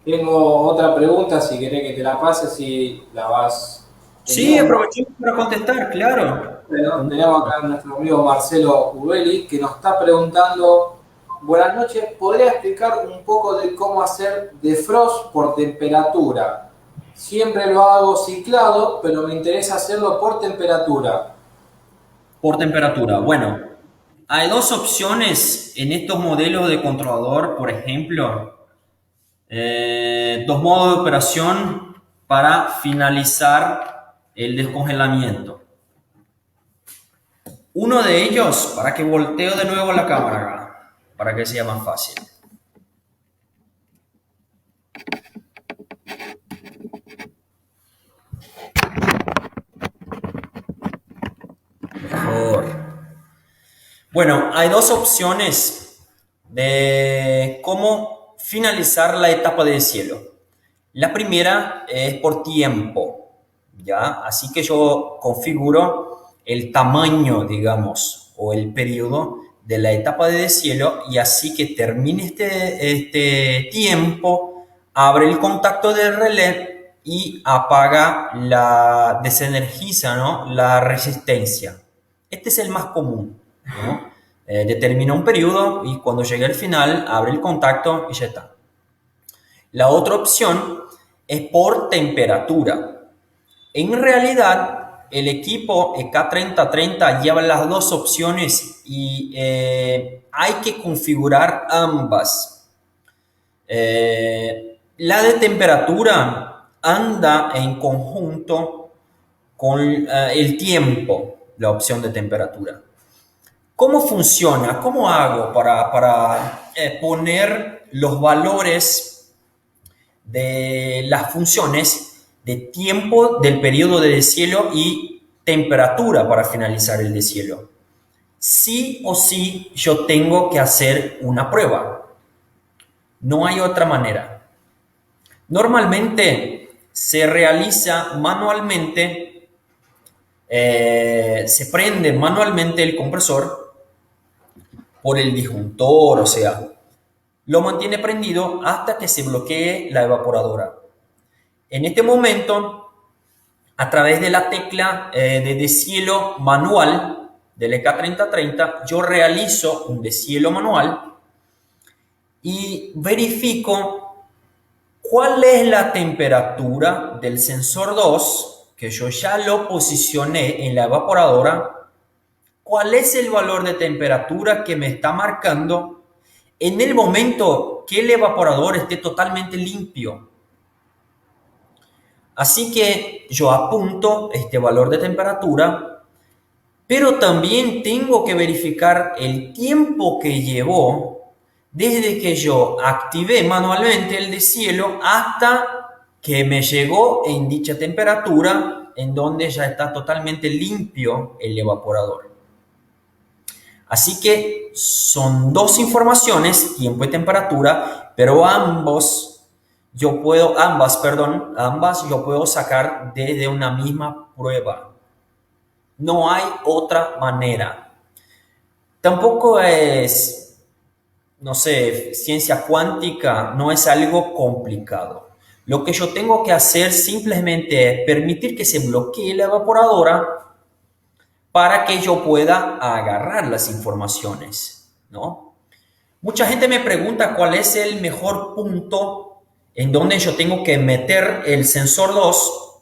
tengo otra pregunta, si querés que te la pase, si la vas Sí, teniendo. aprovechemos para contestar, claro. Bueno, Con tenemos gusto. acá a nuestro amigo Marcelo Ubeli que nos está preguntando, buenas noches, ¿podría explicar un poco de cómo hacer defrost por temperatura? Siempre lo hago ciclado, pero me interesa hacerlo por temperatura. Por temperatura. Bueno, hay dos opciones en estos modelos de controlador, por ejemplo, dos modos de operación para finalizar el descongelamiento. Uno de ellos, para que volteo de nuevo la cámara, para que sea más fácil. Mejor. Bueno, hay dos opciones de cómo finalizar la etapa de cielo. La primera es por tiempo, ¿ya? Así que yo configuro el tamaño, digamos, o el periodo de la etapa de deshielo y así que termine este tiempo, abre el contacto del relé y apaga desenergiza, ¿no? La resistencia. Este es el más común, ¿no? Determina un periodo y cuando llegue al final abre el contacto y ya está. La otra opción es por temperatura. En realidad, el equipo EK3030 lleva las dos opciones y hay que configurar ambas. La de temperatura anda en conjunto con el tiempo, la opción de temperatura. ¿Cómo funciona? ¿Cómo hago para poner los valores de las funciones de tiempo del periodo de deshielo y temperatura para finalizar el deshielo? Sí o sí yo tengo que hacer una prueba. No hay otra manera. Normalmente se realiza manualmente, se prende manualmente el compresor por el disjuntor, o sea, lo mantiene prendido hasta que se bloquee la evaporadora. En este momento, a través de la tecla de deshielo manual del EK3030, yo realizo un deshielo manual y verifico cuál es la temperatura del sensor 2, que yo ya lo posicioné en la evaporadora, cuál es el valor de temperatura que me está marcando en el momento que el evaporador esté totalmente limpio. Así que yo apunto este valor de temperatura, pero también tengo que verificar el tiempo que llevó desde que yo activé manualmente el deshielo hasta que me llegó en dicha temperatura en donde ya está totalmente limpio el evaporador. Así que son dos informaciones, tiempo y temperatura, pero ambas yo puedo sacar desde una misma prueba. No hay otra manera. Tampoco es, no sé, ciencia cuántica, no es algo complicado. Lo que yo tengo que hacer simplemente es permitir que se bloquee la evaporadora para que yo pueda agarrar las informaciones, ¿no? Mucha gente me pregunta cuál es el mejor punto en donde yo tengo que meter el sensor 2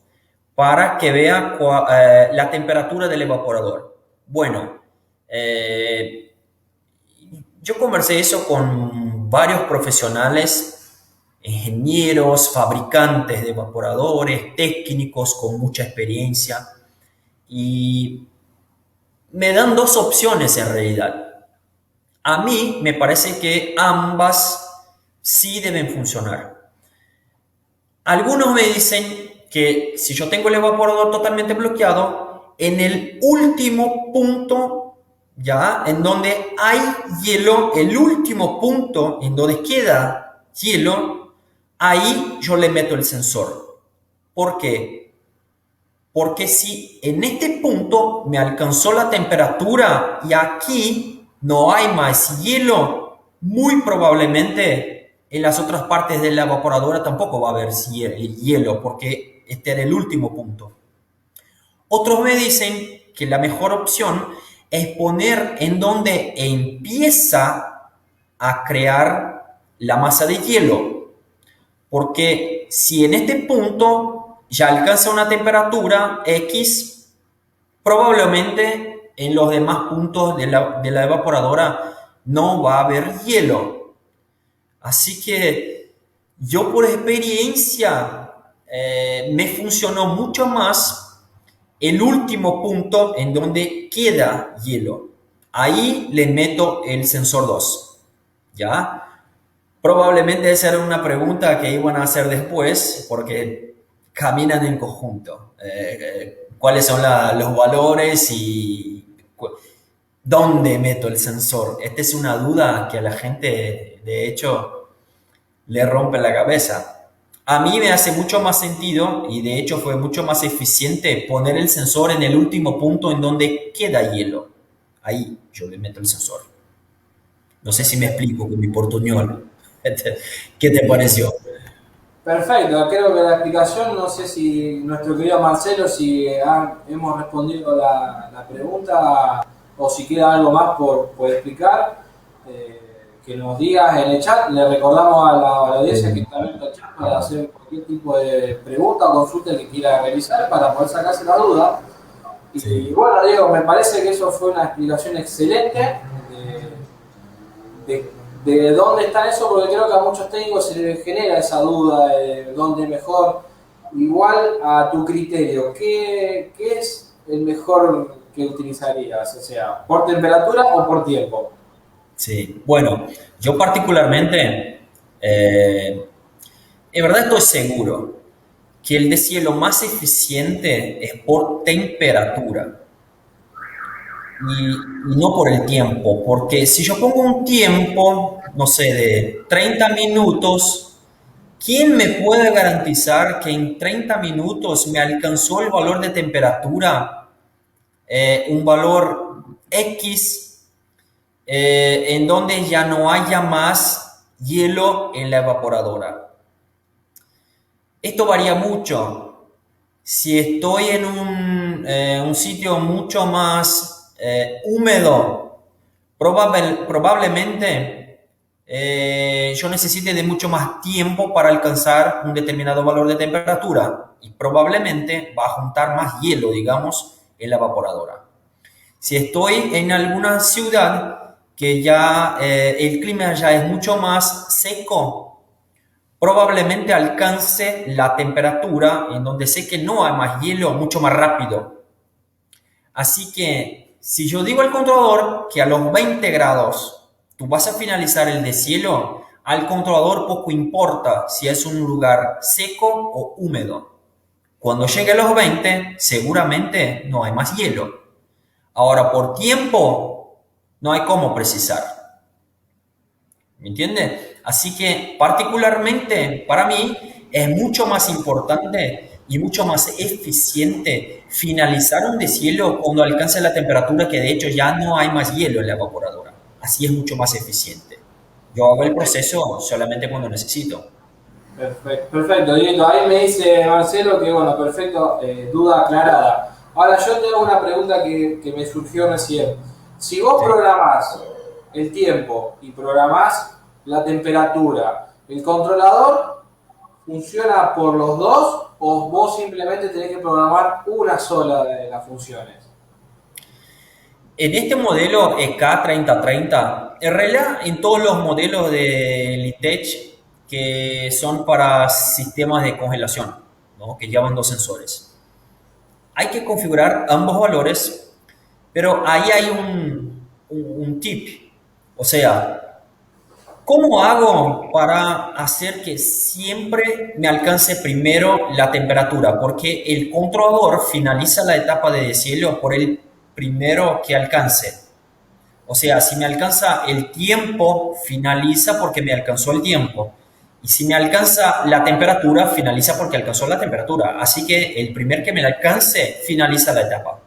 para que vea la temperatura del evaporador. Bueno, yo conversé eso con varios profesionales, ingenieros, fabricantes de evaporadores, técnicos con mucha experiencia y me dan dos opciones en realidad. A mí me parece que ambas sí deben funcionar. Algunos me dicen que si yo tengo el evaporador totalmente bloqueado, en el último punto, ya en donde hay hielo, el último punto en donde queda hielo, ahí yo le meto el sensor. ¿Por qué? Porque si en este punto me alcanzó la temperatura y aquí no hay más hielo, muy probablemente en las otras partes de la evaporadora tampoco va a haber hielo, porque este era el último punto. Otros me dicen que la mejor opción es poner en donde empieza a crear la masa de hielo. Porque si en este punto ya alcanza una temperatura X, probablemente en los demás puntos de la evaporadora no va a haber hielo. Así que yo por experiencia me funcionó mucho más el último punto en donde queda hielo. Ahí le meto el sensor 2. ¿Ya? Probablemente esa era una pregunta que iban a hacer después, porque caminan en conjunto. ¿Cuáles son los valores y dónde meto el sensor? Esta es una duda que a la gente, de hecho, le rompe la cabeza. A mí me hace mucho más sentido y de hecho fue mucho más eficiente poner el sensor en el último punto en donde queda hielo. Ahí yo le meto el sensor. No sé si me explico con mi portuñol. ¿Qué te pareció? Perfecto, creo que la explicación, no sé si nuestro querido Marcelo, si hemos respondido la pregunta o si queda algo más por explicar, que nos digas en el chat. Le recordamos a la audiencia que está abierto el chat para hacer cualquier tipo de pregunta o consulta que quiera realizar para poder sacarse la duda. Y bueno, Diego, me parece que eso fue una explicación excelente de dónde está eso, porque creo que a muchos técnicos se les genera esa duda de dónde mejor. Igual a tu criterio, ¿qué es el mejor que utilizarías? O sea, ¿por temperatura o por tiempo? Sí, bueno, yo particularmente, en verdad estoy seguro que el deshielo más eficiente es por temperatura y no por el tiempo, porque si yo pongo un tiempo, no sé, de 30 minutos, ¿quién me puede garantizar que en 30 minutos me alcanzó el valor de temperatura, un valor X, en donde ya no haya más hielo en la evaporadora? Esto varía mucho. Si estoy en un sitio mucho más húmedo, probablemente yo necesite de mucho más tiempo para alcanzar un determinado valor de temperatura y probablemente va a juntar más hielo, digamos, en la evaporadora. Si estoy en alguna ciudad que ya el clima ya es mucho más seco, probablemente alcance la temperatura en donde sé que no hay más hielo mucho más rápido. Así que si yo digo al controlador que a los 20 grados tú vas a finalizar el deshielo, al controlador poco importa si es un lugar seco o húmedo. Cuando llegue a los 20, seguramente no hay más hielo. Ahora, por tiempo, no hay cómo precisar. ¿Me entiende? Así que particularmente para mí es mucho más importante y mucho más eficiente finalizar un deshielo cuando alcance la temperatura que de hecho ya no hay más hielo en la evaporadora. Así es mucho más eficiente. Yo hago el proceso solamente cuando necesito. Perfecto, perfecto, Dieguito. Ahí me dice Marcelo que, bueno, perfecto, duda aclarada. Ahora, yo tengo una pregunta que me surgió recién. Si vos programás el tiempo y programás la temperatura, ¿el controlador funciona por los dos o vos simplemente tenés que programar una sola de las funciones? En este modelo EK3030, en realidad en todos los modelos de Litech que son para sistemas de congelación, ¿no?, que llevan dos sensores, hay que configurar ambos valores, pero ahí hay un tip. O sea, ¿cómo hago para hacer que siempre me alcance primero la temperatura? Porque el controlador finaliza la etapa de deshielo por el primero que alcance. O sea, si me alcanza el tiempo, finaliza porque me alcanzó el tiempo. Y si me alcanza la temperatura, finaliza porque alcanzó la temperatura. Así que el primer que me alcance, finaliza la etapa.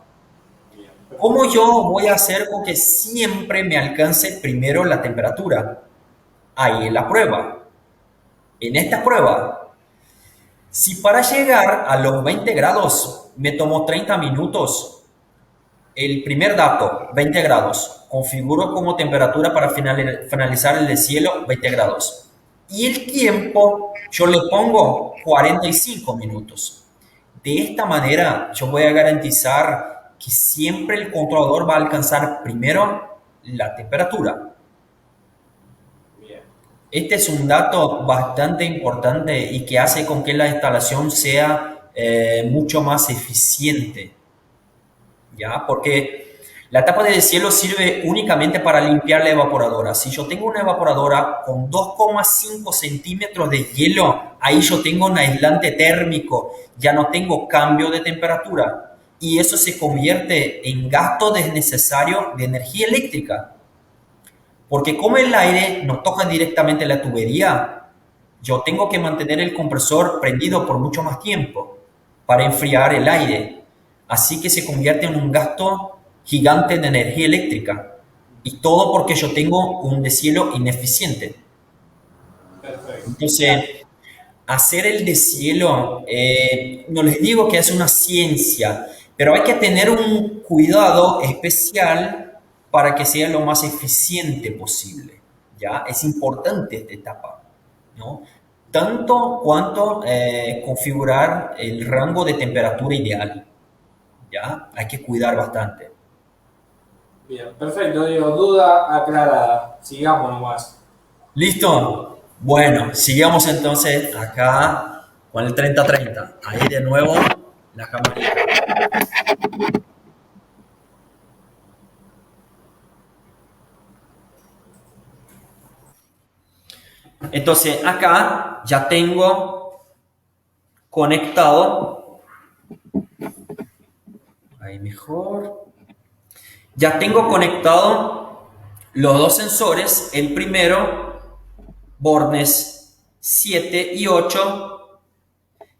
¿Cómo yo voy a hacer con que siempre me alcance primero la temperatura? Ahí en la prueba. En esta prueba, si para llegar a los 20 grados me tomó 30 minutos, el primer dato, 20 grados, configuro como temperatura para finalizar el deshielo 20 grados. Y el tiempo yo le pongo 45 minutos. De esta manera yo voy a garantizar que siempre el controlador va a alcanzar primero la temperatura. Bien. Este es un dato bastante importante y que hace con que la instalación sea mucho más eficiente, ¿ya? Porque la tapa de deshielo sirve únicamente para limpiar la evaporadora. Si yo tengo una evaporadora con 2,5 centímetros de hielo, ahí yo tengo un aislante térmico, ya no tengo cambio de temperatura. Y eso se convierte en gasto desnecesario de energía eléctrica. Porque como el aire no toca directamente la tubería, yo tengo que mantener el compresor prendido por mucho más tiempo para enfriar el aire. Así que se convierte en un gasto gigante de energía eléctrica. Y todo porque yo tengo un deshielo ineficiente. Perfecto. Entonces, hacer el deshielo, no les digo que es una ciencia, pero hay que tener un cuidado especial para que sea lo más eficiente posible. ¿Ya? Es importante esta etapa, ¿no? Tanto cuanto configurar el rango de temperatura ideal. ¿Ya? Hay que cuidar bastante. Bien, perfecto, Diego. Duda aclarada. Sigamos nomás. ¿Listo? Bueno, sigamos entonces acá con el 30-30. Ahí de nuevo la camarita. Entonces acá ya tengo conectado. Ahí mejor. Ya tengo conectado los dos sensores. El primero, bornes 7 y 8.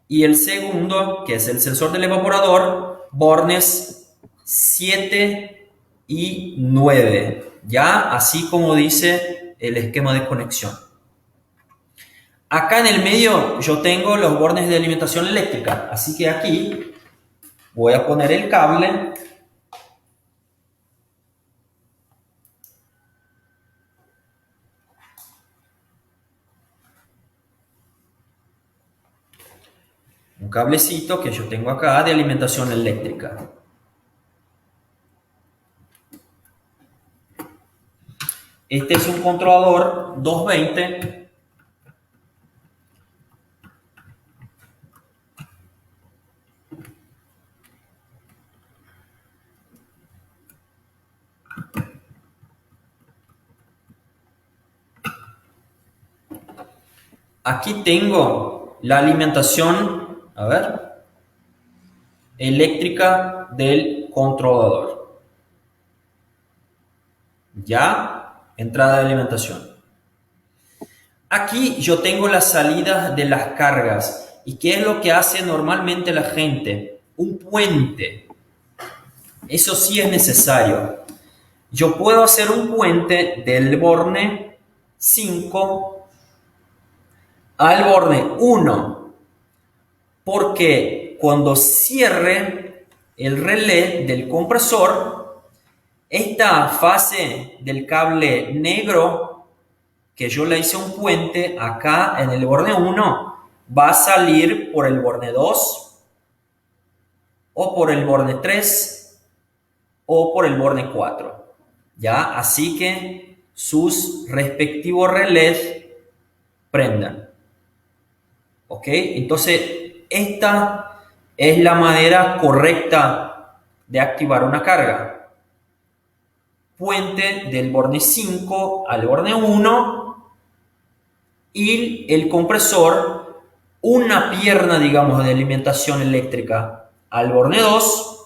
Y el segundo, que es el sensor del evaporador, bornes 7 y 9. Ya, así como dice el esquema de conexión. Acá en el medio yo tengo los bornes de alimentación eléctrica. Así que aquí voy a poner el cable. Un cablecito que yo tengo acá de alimentación eléctrica. Este es un controlador 220. Aquí tengo la alimentación, a ver, eléctrica del controlador. Ya, entrada de alimentación. Aquí yo tengo las salidas de las cargas. ¿Y qué es lo que hace normalmente la gente? Un puente. Eso sí es necesario. Yo puedo hacer un puente del borne 5 al borne 1, porque cuando cierre el relé del compresor, esta fase del cable negro que yo le hice un puente acá en el borne 1 va a salir por el borne 2 o por el borne 3 o por el borne 4. ¿Ya? Así que sus respectivos relés prendan. ¿Ok? Entonces, esta es la manera correcta de activar una carga. Puente del borne 5 al borne 1 y el compresor, una pierna, digamos, de alimentación eléctrica al borne 2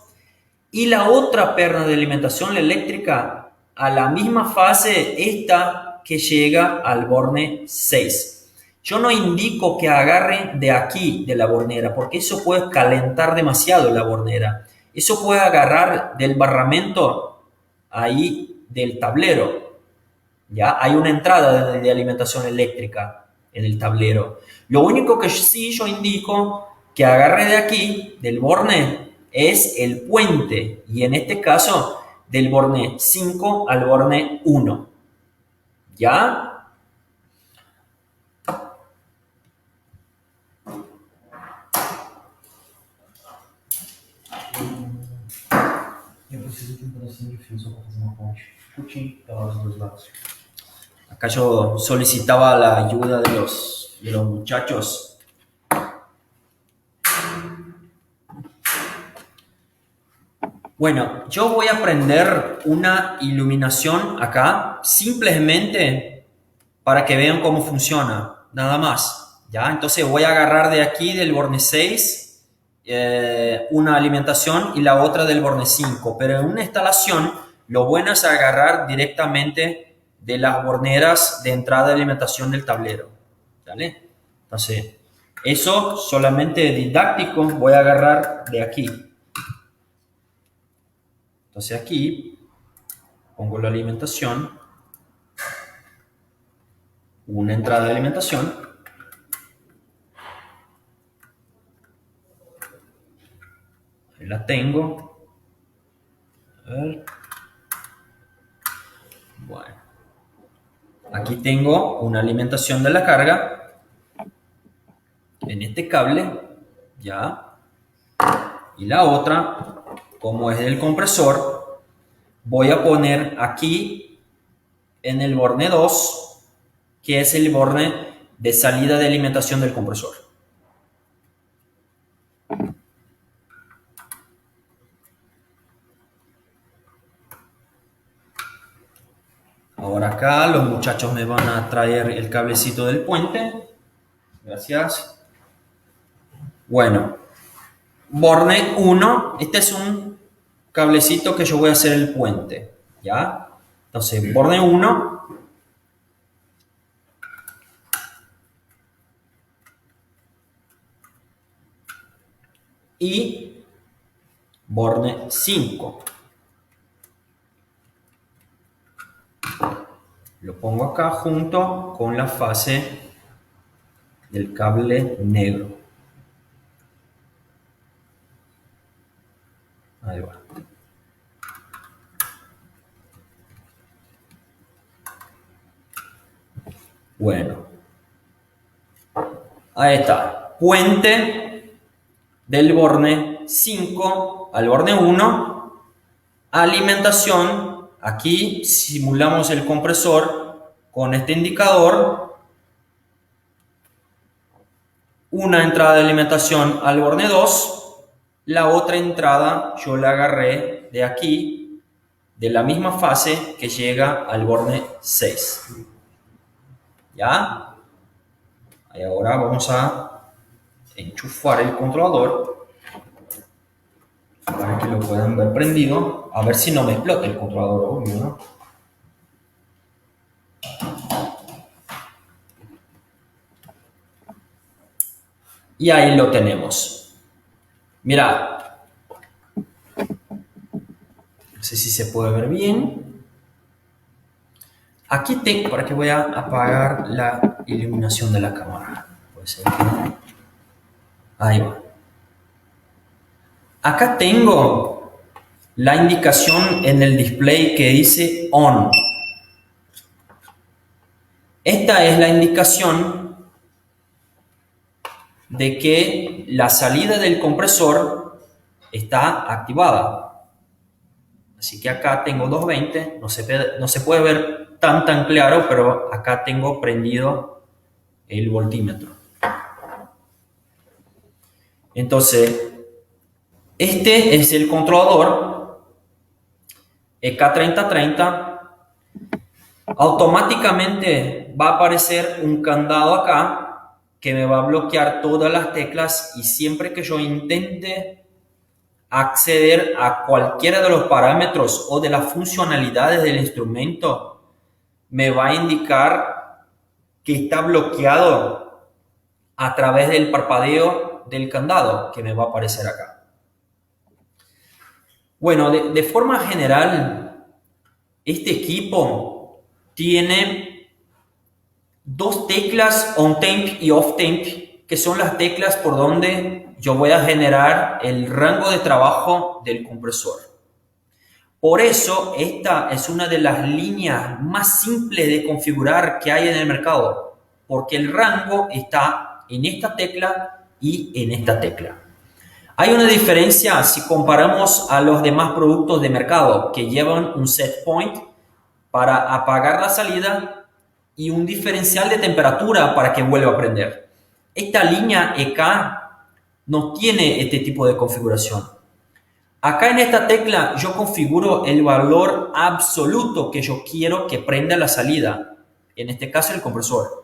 y la otra pierna de alimentación eléctrica a la misma fase, esta que llega al borne 6. yo no indico que agarre de aquí, de la bornera, porque eso puede calentar demasiado la bornera. Eso puede agarrar del barramento ahí del tablero. ¿Ya? Hay una entrada de alimentación eléctrica en el tablero. Lo único que sí yo indico que agarre de aquí, del borne, es el puente. Y en este caso, del borne 5 al borne 1. ¿Ya? Eu preciso de um pedacinho de fio só para fazer uma ponte. Curtinho, pelos dois lados. Acá yo solicitaba la ayuda de los muchachos. Bueno, yo voy a prender una iluminación acá, simplemente para que vean cómo funciona, nada más. ¿Ya? Entonces voy a agarrar de aquí del borne 6 una alimentación y la otra del borne 5. Pero en una instalación, lo bueno es agarrar directamente de las borneras de entrada de alimentación del tablero. ¿Vale? Entonces, eso solamente didáctico, voy a agarrar de aquí. Entonces aquí pongo la alimentación, una entrada de alimentación. Ahí la tengo. A ver. Bueno. Aquí tengo una alimentación de la carga en este cable, ya. Y la otra, como es del compresor, voy a poner aquí en el borne 2, que es el borne de salida de alimentación del compresor. Ahora acá los muchachos me van a traer el cablecito del puente. Gracias. Bueno, borne 1, este es un cablecito que yo voy a hacer el puente, ¿ya? Entonces, borne 1. Y borne 5. Lo pongo acá junto con la fase del cable negro. Ahí va. Bueno. Ahí está. Puente del borne 5 al borne 1. Alimentación. Aquí simulamos el compresor con este indicador. Una entrada de alimentación al borne 2. La otra entrada yo la agarré de aquí, de la misma fase que llega al borne 6. ¿Ya? Y ahora vamos a enchufar el controlador para que lo puedan ver prendido. A ver si no me explota el controlador, obvio, ¿no? Y ahí lo tenemos. Mira. No sé si se puede ver bien. Aquí tengo, para que voy a apagar la iluminación de la cámara. Puede ser que... Ahí va. Acá tengo la indicación en el display que dice ON. Esta es la indicación de que la salida del compresor está activada. Así que acá tengo 220, no se puede ver tan claro, pero acá tengo prendido el voltímetro. Entonces, este es el controlador EK3030. Automáticamente va a aparecer un candado acá que me va a bloquear todas las teclas, y siempre que yo intente acceder a cualquiera de los parámetros o de las funcionalidades del instrumento, me va a indicar que está bloqueado a través del parpadeo del candado que me va a aparecer acá. Bueno, de forma general, este equipo tiene dos teclas on-temp y off-temp, que son las teclas por donde yo voy a generar el rango de trabajo del compresor. Por eso, esta es una de las líneas más simples de configurar que hay en el mercado, porque el rango está en esta tecla y en esta tecla. Hay una diferencia si comparamos a los demás productos de mercado que llevan un set point para apagar la salida y un diferencial de temperatura para que vuelva a prender. Esta línea EK no tiene este tipo de configuración. Acá en esta tecla yo configuro el valor absoluto que yo quiero que prenda la salida, en este caso el compresor.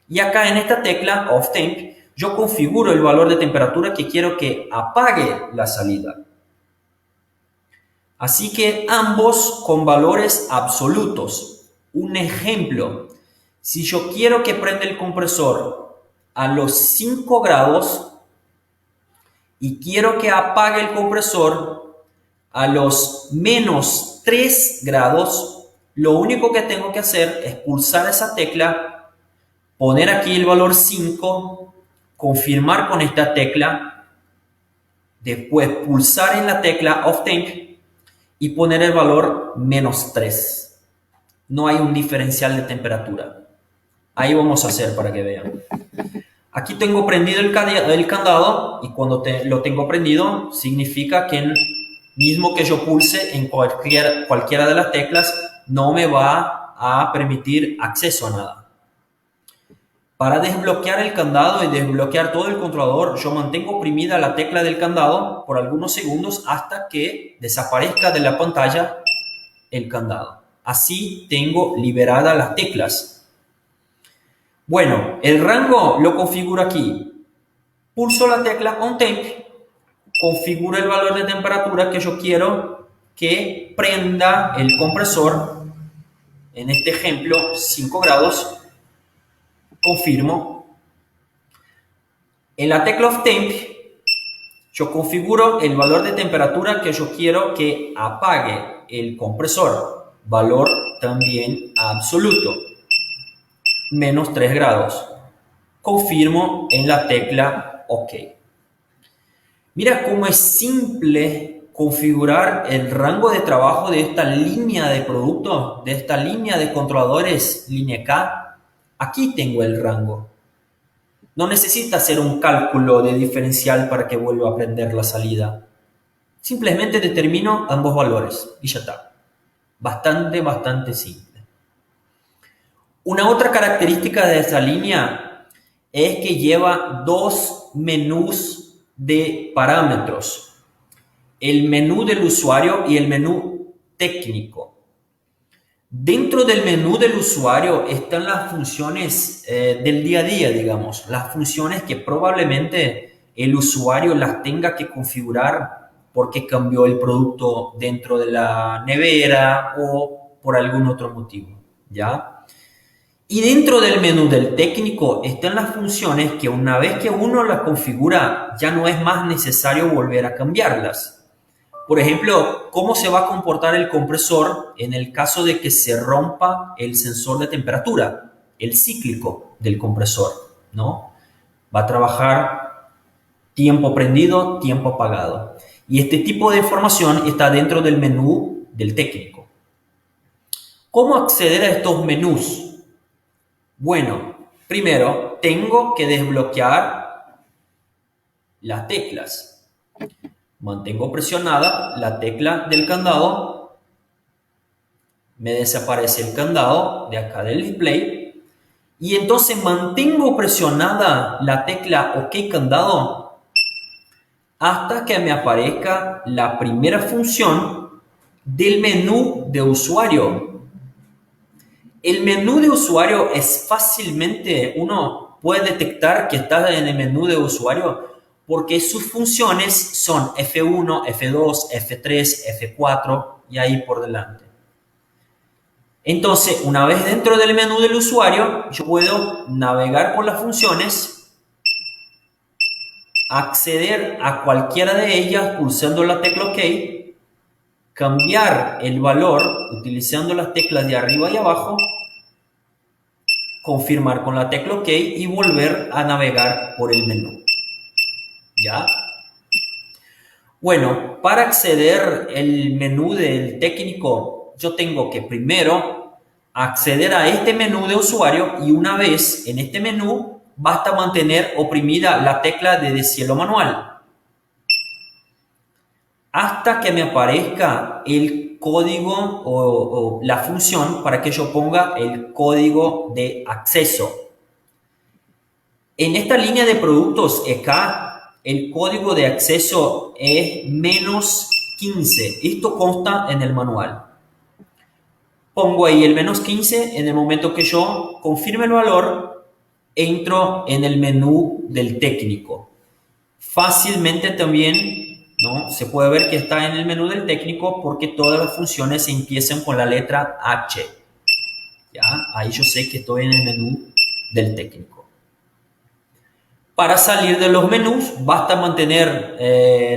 Y acá en esta tecla Off Temp yo configuro el valor de temperatura que quiero que apague la salida. Así que ambos con valores absolutos. Un ejemplo, si yo quiero que prenda el compresor a los 5 grados y quiero que apague el compresor a los menos 3 grados, lo único que tengo que hacer es pulsar esa tecla, poner aquí el valor 5, confirmar con esta tecla, después pulsar en la tecla Off Temp y poner el valor menos 3. No hay un diferencial de temperatura. Ahí vamos a hacer para que vean. Aquí tengo prendido el candado y cuando lo tengo prendido significa que mismo que yo pulse en cualquiera de las teclas no me va a permitir acceso a nada. Para desbloquear el candado y desbloquear todo el controlador, yo mantengo oprimida la tecla del candado por algunos segundos hasta que desaparezca de la pantalla el candado. Así tengo liberadas las teclas. Bueno, el rango lo configuro aquí. Pulso la tecla On Temp, configuro el valor de temperatura que yo quiero que prenda el compresor. En este ejemplo, 5 grados. Confirmo. En la tecla Off Temp, yo configuro el valor de temperatura que yo quiero que apague el compresor. Valor también absoluto. Menos 3 grados. Confirmo en la tecla OK. Mira cómo es simple configurar el rango de trabajo de esta línea de productos, de esta línea de controladores, línea K. Aquí tengo el rango. No necesita hacer un cálculo de diferencial para que vuelva a prender la salida. Simplemente determino ambos valores y ya está. Bastante simple. Una otra característica de esta línea es que lleva dos menús de parámetros. El menú del usuario y el menú técnico. Dentro del menú del usuario están las funciones del día a día, digamos. Las funciones que probablemente el usuario las tenga que configurar porque cambió el producto dentro de la nevera o por algún otro motivo, ¿ya? Y dentro del menú del técnico están las funciones que una vez que uno las configura ya no es más necesario volver a cambiarlas. Por ejemplo, cómo se va a comportar el compresor en el caso de que se rompa el sensor de temperatura, el cíclico del compresor, ¿no? Va a trabajar tiempo prendido, tiempo apagado. Y este tipo de información está dentro del menú del técnico. ¿Cómo acceder a estos menús? Bueno, primero tengo que desbloquear las teclas. Mantengo presionada la tecla del candado, me desaparece el candado de acá del display y entonces mantengo presionada la tecla OK candado hasta que me aparezca la primera función del menú de usuario. El menú de usuario es fácilmente, uno puede detectar que está en el menú de usuario porque sus funciones son F1, F2, F3, F4 y ahí por delante. Entonces, una vez dentro del menú del usuario, yo puedo navegar por las funciones acceder a cualquiera de ellas pulsando la tecla OK, cambiar el valor utilizando las teclas de arriba y abajo, confirmar con la tecla OK y volver a navegar por el menú. ¿Ya? Bueno, para acceder al menú del técnico, yo tengo que primero acceder a este menú de usuario y una vez en este menú, basta mantener oprimida la tecla de deshielo manual hasta que me aparezca el código o la función para que yo ponga el código de acceso. En esta línea de productos acá, el código de acceso es -15. Esto consta en el manual. Pongo ahí el -15. En el momento que yo confirme el valor, entro en el menú del técnico. Fácilmente también, ¿no?, se puede ver que está en el menú del técnico porque todas las funciones se empiezan con la letra H. ¿Ya? Ahí yo sé que estoy en el menú del técnico. Para salir de los menús, basta mantener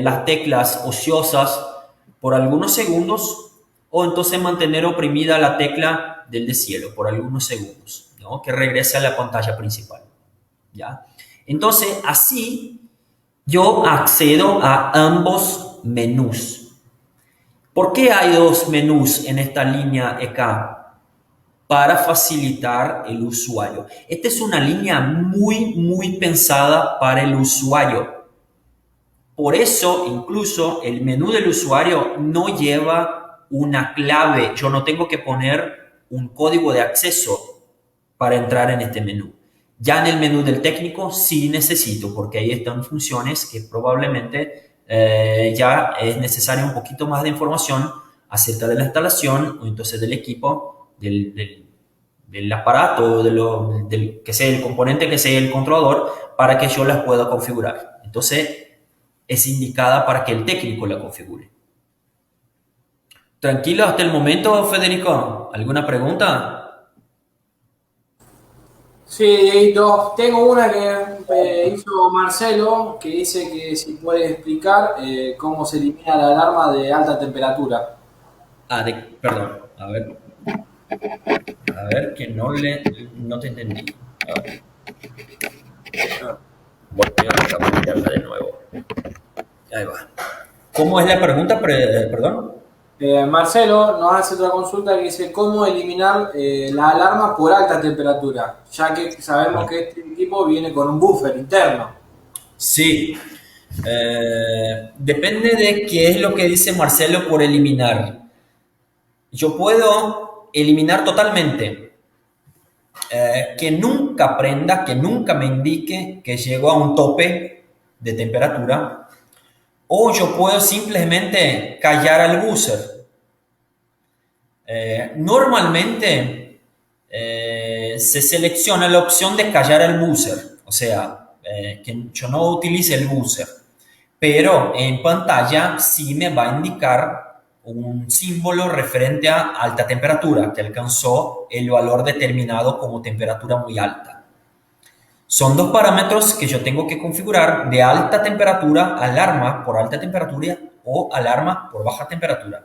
las teclas ociosas por algunos segundos o entonces mantener oprimida la tecla del deshielo por algunos segundos, ¿no?, que regrese a la pantalla principal. ¿Ya? Entonces, así yo accedo a ambos menús. ¿Por qué hay dos menús en esta línea acá? Para facilitar el usuario. Esta es una línea muy pensada para el usuario. Por eso, incluso, el menú del usuario no lleva una clave. Yo no tengo que poner un código de acceso para entrar en este menú. Ya en el menú del técnico sí necesito, porque ahí están funciones que probablemente ya es necesaria un poquito más de información acerca de la instalación o entonces del equipo, del aparato, que sea el componente, que sea el controlador, para que yo las pueda configurar. Entonces, es indicada para que el técnico la configure. ¿Tranquilo hasta el momento, Federico? ¿Alguna pregunta? Sí, Dieguito, tengo una que hizo Marcelo, que dice que si puede explicar cómo se elimina la alarma de alta temperatura. Perdón, a ver, que no te entendí. A ver. Voy a cambiarla de nuevo. Ahí va. ¿Cómo es la pregunta? Perdón. Marcelo nos hace otra consulta que dice cómo eliminar la alarma por alta temperatura, ya que sabemos que este equipo viene con un buffer interno. Sí. Depende de qué es lo que dice Marcelo por eliminar. Yo puedo eliminar totalmente. Que nunca prenda, que nunca me indique que llegó a un tope de temperatura. O yo puedo simplemente callar al buzzer. Normalmente se selecciona la opción de callar al buzzer, o sea, que yo no utilice el buzzer, pero en pantalla sí me va a indicar un símbolo referente a alta temperatura, que alcanzó el valor determinado como temperatura muy alta. Son dos parámetros que yo tengo que configurar: de alta temperatura, alarma por alta temperatura o alarma por baja temperatura.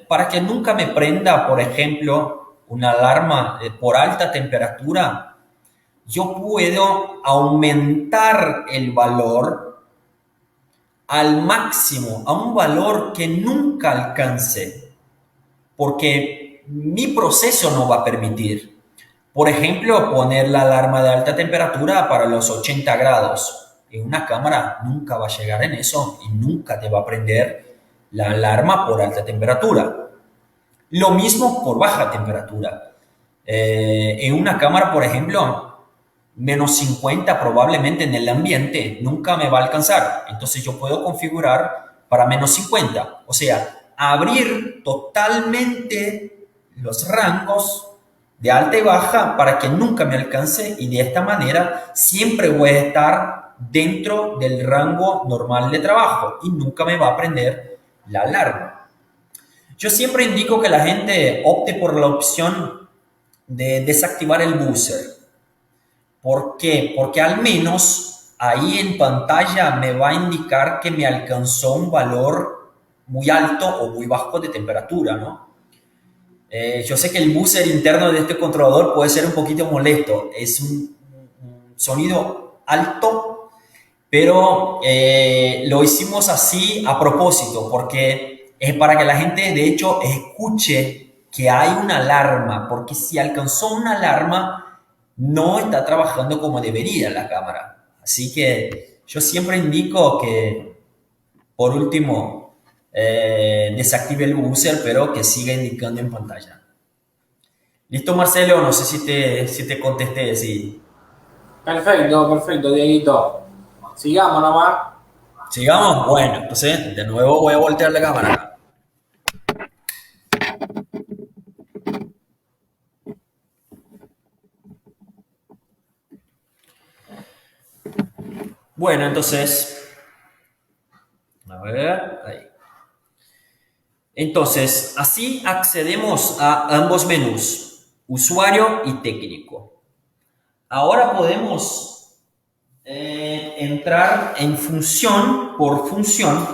Para que nunca me prenda, por ejemplo, una alarma por alta temperatura, yo puedo aumentar el valor al máximo, a un valor que nunca alcance, porque mi proceso no va a permitir. Por ejemplo, poner la alarma de alta temperatura para los 80 grados. En una cámara nunca va a llegar en eso y nunca te va a prender la alarma por alta temperatura. Lo mismo por baja temperatura. En una cámara, por ejemplo, -50 probablemente en el ambiente nunca me va a alcanzar. Entonces yo puedo configurar para -50. O sea, abrir totalmente los rangos de alta y baja para que nunca me alcance, y de esta manera siempre voy a estar dentro del rango normal de trabajo y nunca me va a prender la alarma. Yo siempre indico que la gente opte por la opción de desactivar el buzzer. ¿Por qué? Porque al menos ahí en pantalla me va a indicar que me alcanzó un valor muy alto o muy bajo de temperatura, ¿no? Yo sé que el buzzer interno de este controlador puede ser un poquito molesto. Es un sonido alto, pero lo hicimos así a propósito, porque es para que la gente, de hecho, escuche que hay una alarma, porque si alcanzó una alarma, no está trabajando como debería la cámara. Así que yo siempre indico que, por último, desactive el buzzer, pero que siga indicando en pantalla. Listo, Marcelo, no sé si te contesté, sí. Perfecto, perfecto, Dieguito. Sigamos nomás. ¿Sigamos? Bueno, entonces de nuevo voy a voltear la cámara. Bueno, entonces, a ver, ahí. Entonces, así accedemos a ambos menús, usuario y técnico. Ahora podemos entrar en función por función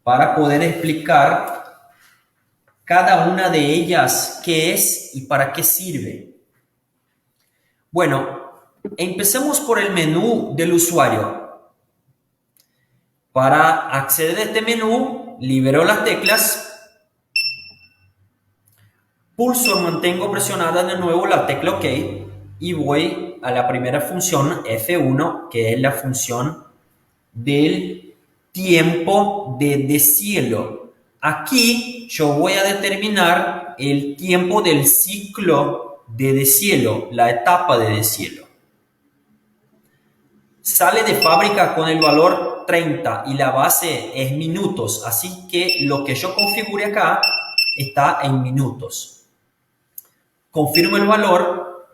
para poder explicar cada una de ellas qué es y para qué sirve. Bueno, empecemos por el menú del usuario. Para acceder a este menú, libero las teclas, pulso, mantengo presionada de nuevo la tecla OK y voy a la primera función F1, que es la función del tiempo de deshielo. Aquí yo voy a determinar el tiempo del ciclo de deshielo, la etapa de deshielo. Sale de fábrica con el valor 30 y la base es minutos, así que lo que yo configure acá está en minutos. Confirmo el valor,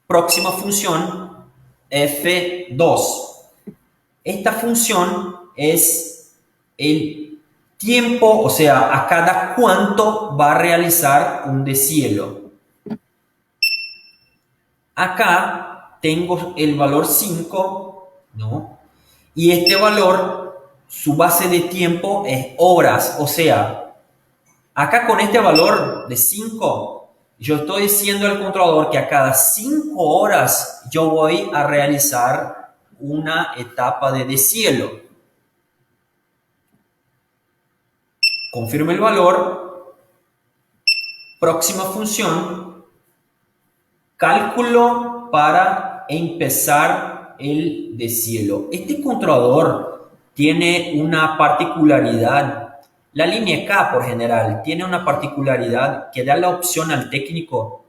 próxima función F2. Esta función es el tiempo, o sea, a cada cuánto va a realizar un deshielo. Acá tengo el valor 5, ¿no? Y este valor, su base de tiempo es horas, o sea, acá con este valor de 5, yo estoy diciendo al controlador que a cada 5 horas yo voy a realizar una etapa de deshielo. Confirmo el valor. Próxima función. Cálculo para empezar el deshielo. Este controlador tiene una particularidad. La línea K, por general, tiene una particularidad que da la opción al técnico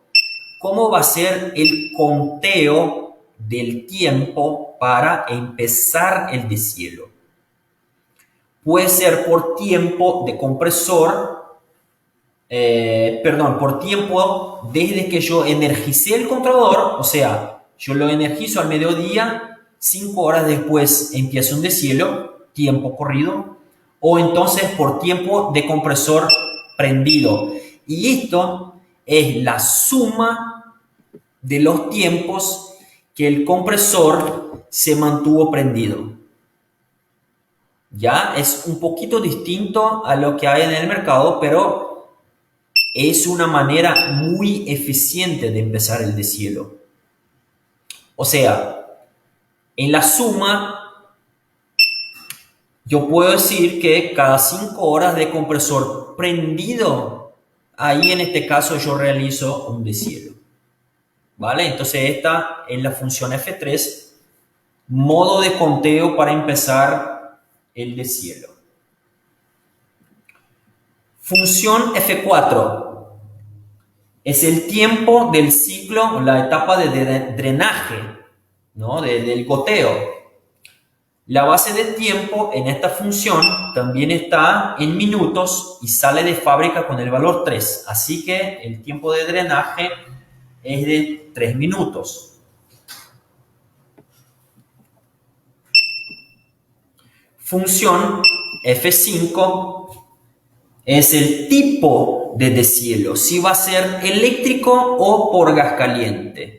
cómo va a ser el conteo del tiempo para empezar el deshielo. Puede ser por tiempo de compresor, por tiempo desde que yo energicé el controlador, o sea, yo lo energizo al mediodía, 5 horas después empieza un deshielo, tiempo corrido, o entonces por tiempo de compresor prendido. Y esto es la suma de los tiempos que el compresor se mantuvo prendido. Ya es un poquito distinto a lo que hay en el mercado, pero es una manera muy eficiente de empezar el deshielo. O sea, en la suma, yo puedo decir que cada 5 horas de compresor prendido, ahí en este caso yo realizo un deshielo. ¿Vale? Entonces esta es la función F3, modo de conteo para empezar el deshielo. Función F4 es el tiempo del ciclo, la etapa de drenaje, ¿no? Del goteo. La base de tiempo en esta función también está en minutos y sale de fábrica con el valor 3. Así que el tiempo de drenaje es de 3 minutos. Función F5 es el tipo de deshielo, si va a ser eléctrico o por gas caliente.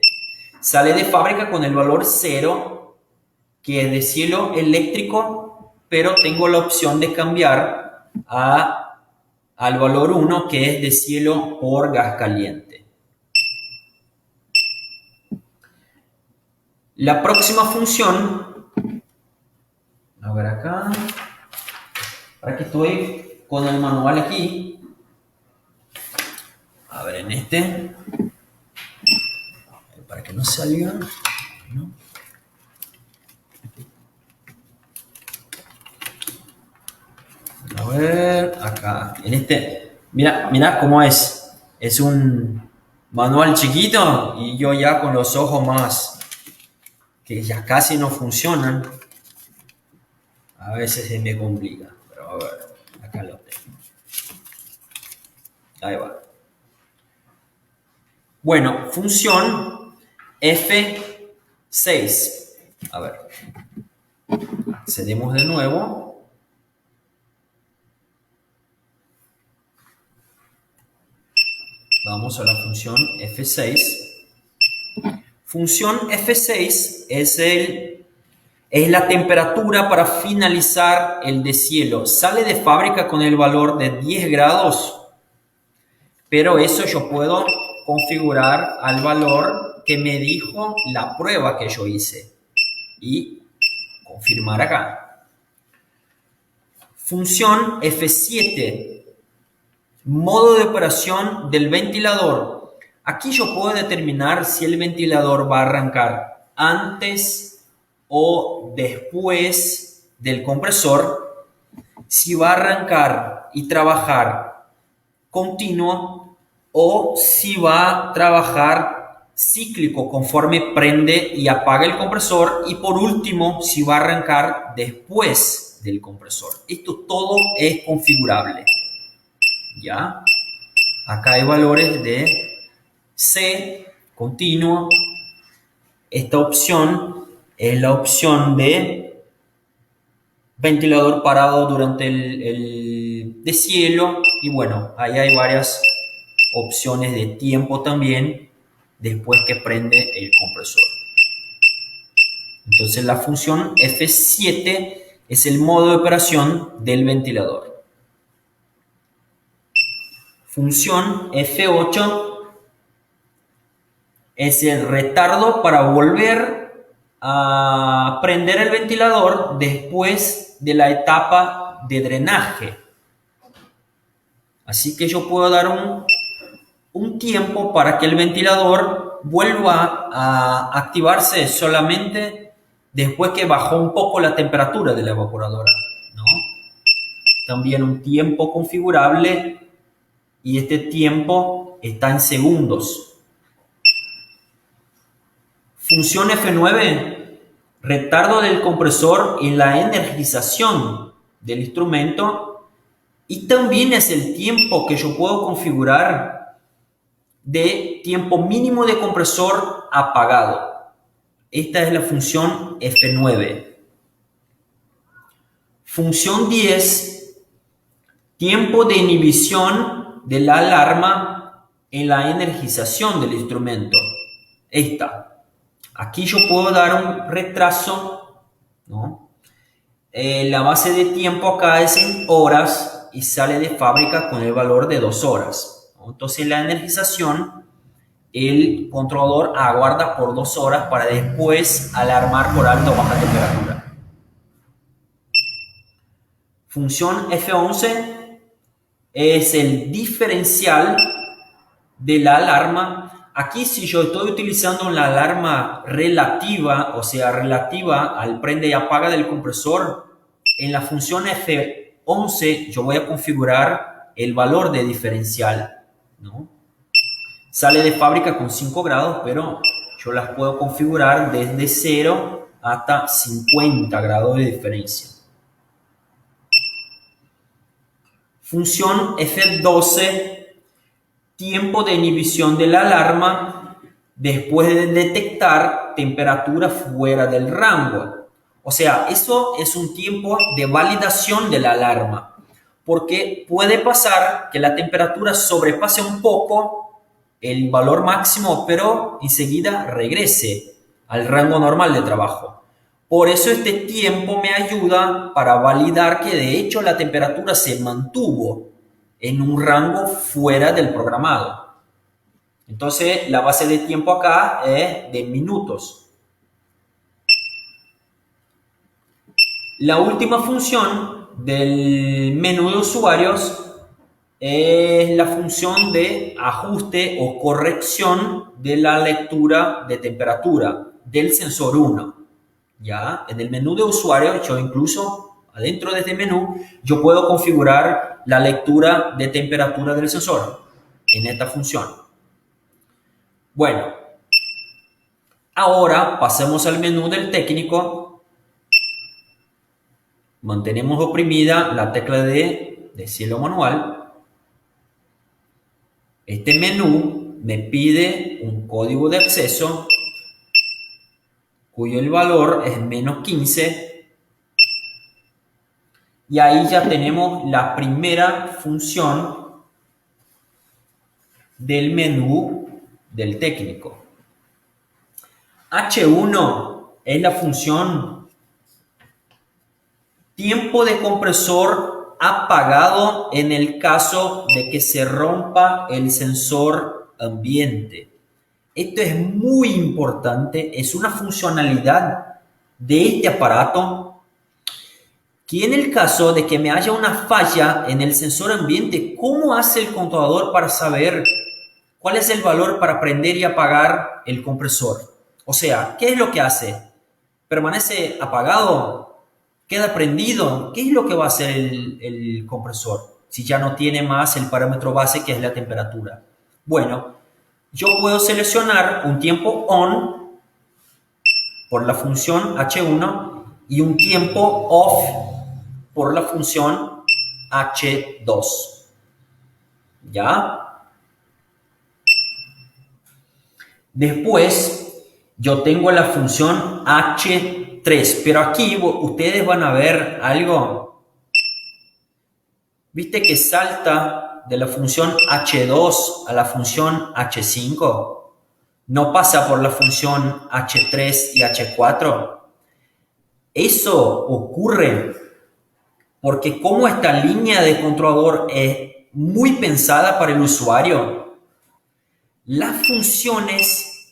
Sale de fábrica con el valor 0, que es de cielo eléctrico, pero tengo la opción de cambiar al valor 1, que es de cielo por gas caliente. La próxima función, a ver acá, para que estoy con el manual aquí, a ver en este, para que no salga, ¿no? A ver, acá, en este, mira cómo es un manual chiquito y yo ya con los ojos más, que ya casi no funcionan, a veces se me complica, pero a ver, acá lo tengo, ahí va. Bueno, función F6, a ver, accedemos de nuevo. Vamos a la función F6. Función F6 es la temperatura para finalizar el deshielo. Sale de fábrica con el valor de 10 grados, pero eso yo puedo configurar al valor que me dijo la prueba que yo hice y confirmar acá. Función F7. Modo de operación del ventilador. Aquí yo puedo determinar si el ventilador va a arrancar antes o después del compresor, si va a arrancar y trabajar continuo o si va a trabajar cíclico conforme prende y apaga el compresor, y por último si va a arrancar después del compresor. Esto todo es configurable. ¿Ya? Acá hay valores de C, continuo. Esta opción es la opción de ventilador parado durante el deshielo. Y bueno, ahí hay varias opciones de tiempo también después que prende el compresor. Entonces la función F7 es el modo de operación del ventilador. Función F8 es el retardo para volver a prender el ventilador después de la etapa de drenaje. Así que yo puedo dar un tiempo para que el ventilador vuelva a activarse solamente después que bajó un poco la temperatura de la evaporadora, ¿no? También un tiempo configurable, y este tiempo está en segundos. Función F9, retardo del compresor en la energización del instrumento, y también es el tiempo que yo puedo configurar de tiempo mínimo de compresor apagado. Esta es la función F9. Función 10, tiempo de inhibición de la alarma en la energización del instrumento. Aquí yo puedo dar un retraso, ¿no? La base de tiempo acá es en horas y sale de fábrica con el valor de 2 horas, ¿no? Entonces la energización, el controlador aguarda por 2 horas para después alarmar por alta o baja temperatura. Función F11 es el diferencial de la alarma. Aquí, si yo estoy utilizando una alarma relativa, o sea, relativa al prende y apaga del compresor, en la función F11 yo voy a configurar el valor de diferencial, ¿no? Sale de fábrica con 5 grados, pero yo las puedo configurar desde 0 hasta 50 grados de diferencia. Función F12, tiempo de inhibición de la alarma después de detectar temperatura fuera del rango. O sea, eso es un tiempo de validación de la alarma, porque puede pasar que la temperatura sobrepase un poco el valor máximo, pero enseguida regrese al rango normal de trabajo. Por eso este tiempo me ayuda para validar que de hecho la temperatura se mantuvo en un rango fuera del programado. Entonces la base de tiempo acá es de minutos. La última función del menú de usuarios es la función de ajuste o corrección de la lectura de temperatura del sensor 1. ¿Ya? En el menú de usuario, yo incluso adentro de este menú, yo puedo configurar la lectura de temperatura del sensor en esta función. Bueno, ahora pasemos al menú del técnico. Mantenemos oprimida la tecla de cielo manual. Este menú me pide un código de acceso cuyo el valor es -15, y ahí ya tenemos la primera función del menú del técnico. H1 es la función tiempo de compresor apagado en el caso de que se rompa el sensor ambiente. Esto es muy importante, es una funcionalidad de este aparato que en el caso de que me haya una falla en el sensor ambiente, ¿cómo hace el controlador para saber cuál es el valor para prender y apagar el compresor? O sea, ¿qué es lo que hace? ¿Permanece apagado? ¿Queda prendido? ¿Qué es lo que va a hacer el compresor si ya no tiene más el parámetro base que es la temperatura? Bueno, yo puedo seleccionar un tiempo on por la función H1 y un tiempo off por la función H2. ¿Ya? Después yo tengo la función H3, pero aquí ustedes van a ver algo. ¿Viste que salta de la función H2 a la función H5? No pasa por la función H3 y H4. Eso ocurre porque como esta línea de controlador es muy pensada para el usuario, las funciones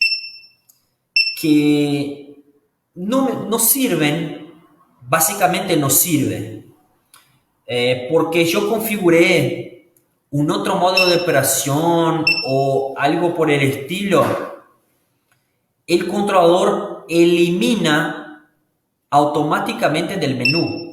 que no sirven, básicamente no sirven. Porque yo configuré un otro modo de operación o algo por el estilo, el controlador elimina automáticamente del menú.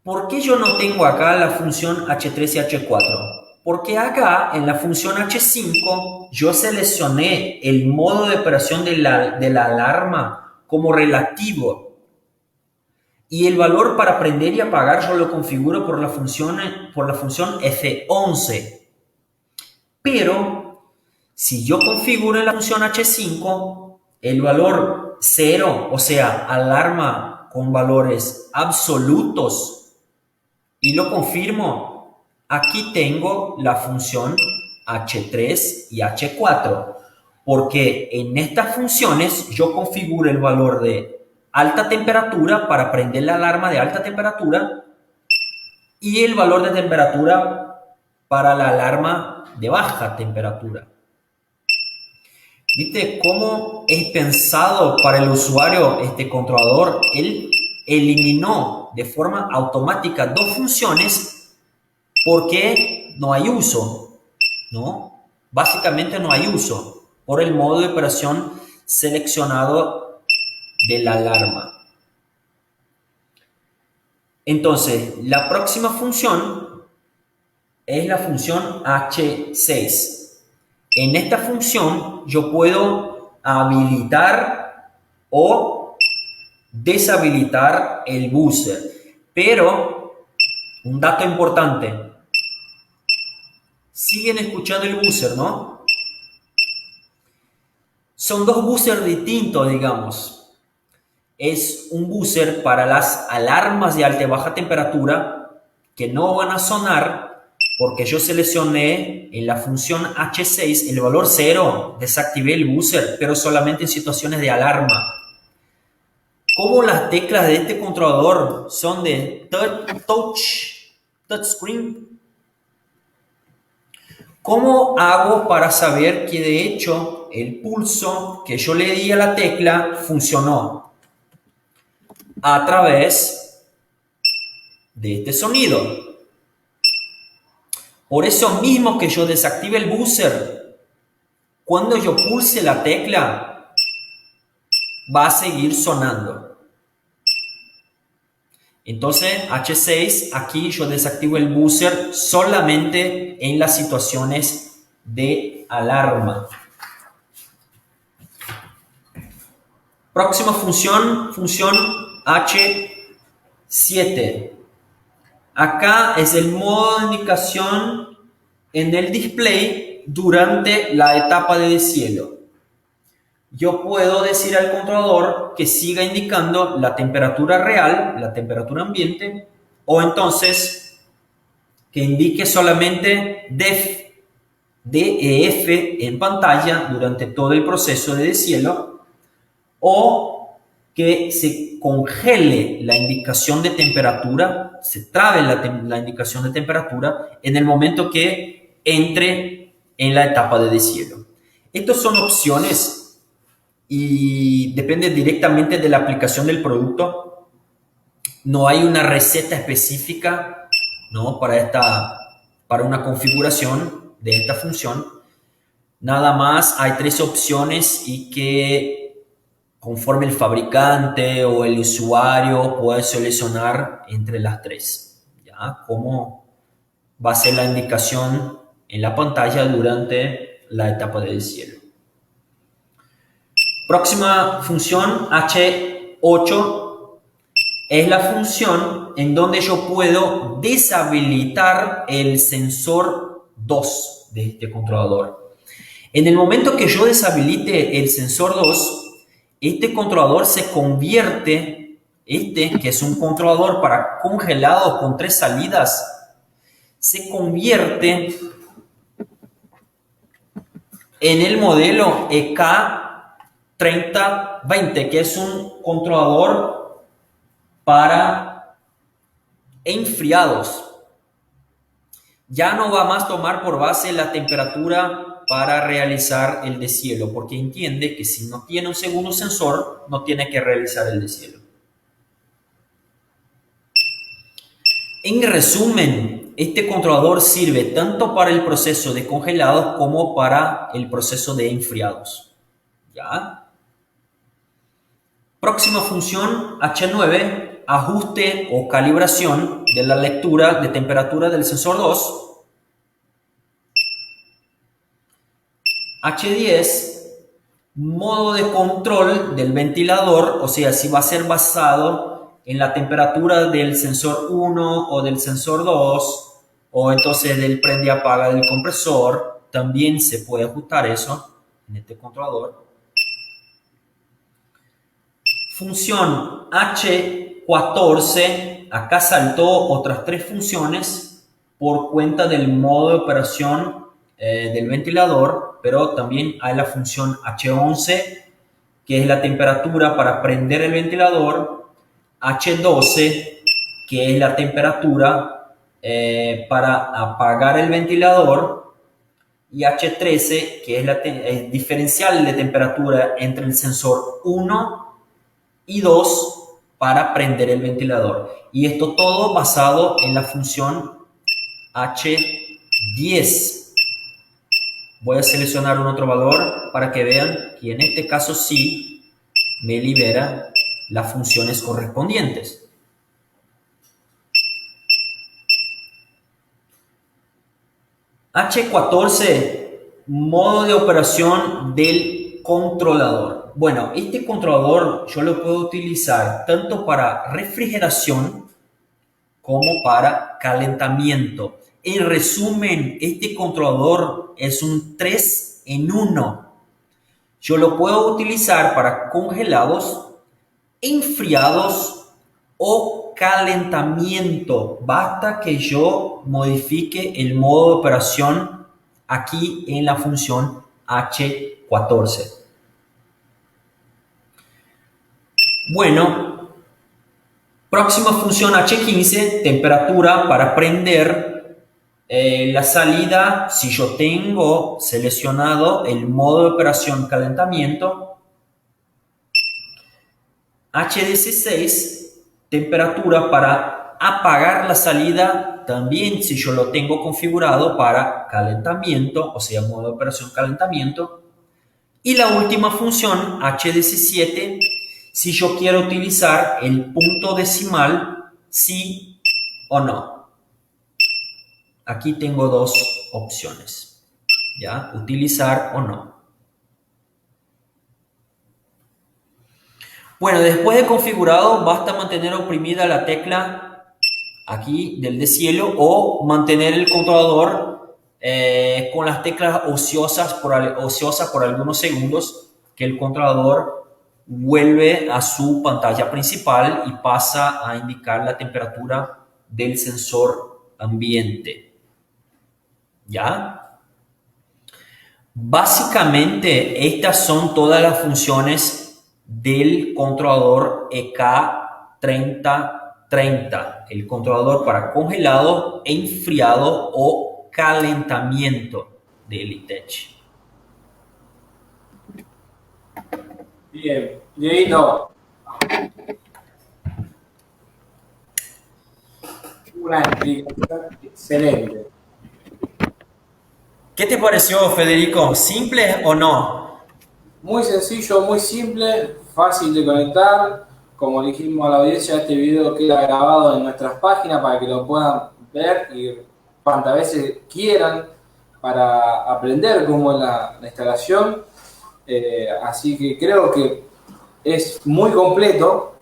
¿Por qué yo no tengo acá la función H3 y H4? Porque acá en la función H5 yo seleccioné el modo de operación de la alarma como relativo. Y el valor para prender y apagar yo lo configuro por la función F11. Pero si yo configuro en la función H5 el valor 0, o sea, alarma con valores absolutos, y lo confirmo, aquí tengo la función H3 y H4. Porque en estas funciones yo configuro el valor de alta temperatura para prender la alarma de alta temperatura y el valor de temperatura para la alarma de baja temperatura. ¿Viste cómo es pensado para el usuario este controlador? Él eliminó de forma automática dos funciones porque no hay uso, ¿no? Básicamente no hay uso por el modo de operación seleccionado de la alarma. Entonces, la próxima función es la función H6. En esta función yo puedo habilitar o deshabilitar el buzzer. Pero, un dato importante, siguen escuchando el buzzer, ¿no? Son dos buzzers distintos, digamos. Es un buzzer para las alarmas de alta y baja temperatura que no van a sonar porque yo seleccioné en la función H6 el valor 0, desactivé el buzzer, pero solamente en situaciones de alarma. Como las teclas de este controlador son de touchscreen, ¿cómo hago para saber que de hecho el pulso que yo le di a la tecla funcionó? A través de este sonido. Por eso mismo que yo desactive el buzzer, cuando yo pulse la tecla, va a seguir sonando. Entonces, H6, aquí yo desactivo el buzzer solamente en las situaciones de alarma. Próxima función H7. Acá es el modo de indicación en el display durante la etapa de deshielo. Yo puedo decir al controlador que siga indicando la temperatura real, la temperatura ambiente, o entonces que indique solamente DEF en pantalla durante todo el proceso de deshielo, o que se congele la indicación de temperatura, se trabe la indicación de temperatura en el momento que entre en la etapa de deshielo. Estas son opciones y depende directamente de la aplicación del producto. No hay una receta específica, ¿no?, para una configuración de esta función. Nada más hay 3 opciones y que conforme el fabricante o el usuario puede seleccionar entre las 3, ¿ya? Cómo va a ser la indicación en la pantalla durante la etapa de deshielo. Próxima función, H8, es la función en donde yo puedo deshabilitar el sensor 2 de este controlador. En el momento que yo deshabilite el sensor 2, este controlador se convierte, que es un controlador para congelados con 3 salidas, se convierte en el modelo EK3020, que es un controlador para enfriados. Ya no va más a tomar por base la temperatura para realizar el deshielo, porque entiende que si no tiene un segundo sensor, no tiene que realizar el deshielo. En resumen, este controlador sirve tanto para el proceso de congelados como para el proceso de enfriados. ¿Ya? Próxima función, H9, ajuste o calibración de la lectura de temperatura del sensor 2. H10, modo de control del ventilador, o sea, si va a ser basado en la temperatura del sensor 1 o del sensor 2, o entonces del prende y apaga del compresor, también se puede ajustar eso en este controlador. Función H14, acá saltó otras 3 funciones por cuenta del modo de operación del ventilador, pero también hay la función H11, que es la temperatura para prender el ventilador, H12, que es la temperatura para apagar el ventilador, y H13, que es el diferencial de temperatura entre el sensor 1 y 2 para prender el ventilador. Y esto todo basado en la función H10. Voy a seleccionar un otro valor para que vean que en este caso sí me libera las funciones correspondientes. H14, modo de operación del controlador. Bueno, este controlador yo lo puedo utilizar tanto para refrigeración como para calentamiento. En resumen, este controlador es un 3 en 1. Yo lo puedo utilizar para congelados, enfriados o calentamiento. Basta que yo modifique el modo de operación aquí en la función H14. Bueno, próxima función H15, temperatura para prender la salida. Si yo tengo seleccionado el modo de operación calentamiento, H16, temperatura para apagar la salida, también si yo lo tengo configurado para calentamiento, o sea, modo de operación calentamiento. Y la última función, H17, si yo quiero utilizar el punto decimal, sí o no. Aquí tengo dos opciones, ¿ya? Utilizar o no. Bueno, después de configurado, basta mantener oprimida la tecla aquí del deshielo o mantener el controlador con las teclas ociosas por algunos segundos, que el controlador vuelve a su pantalla principal y pasa a indicar la temperatura del sensor ambiente. ¿Ya? Básicamente, estas son todas las funciones del controlador EK3030, el controlador para congelado, enfriado o calentamiento de Elitech. Bien, Dieguito. Una explicación excelente. ¿Qué te pareció, Federico? ¿Simple o no? Muy sencillo, muy simple, fácil de conectar. Como dijimos a la audiencia, este video queda grabado en nuestras páginas para que lo puedan ver y cuantas veces quieran para aprender cómo es la instalación. Así que creo que es muy completo,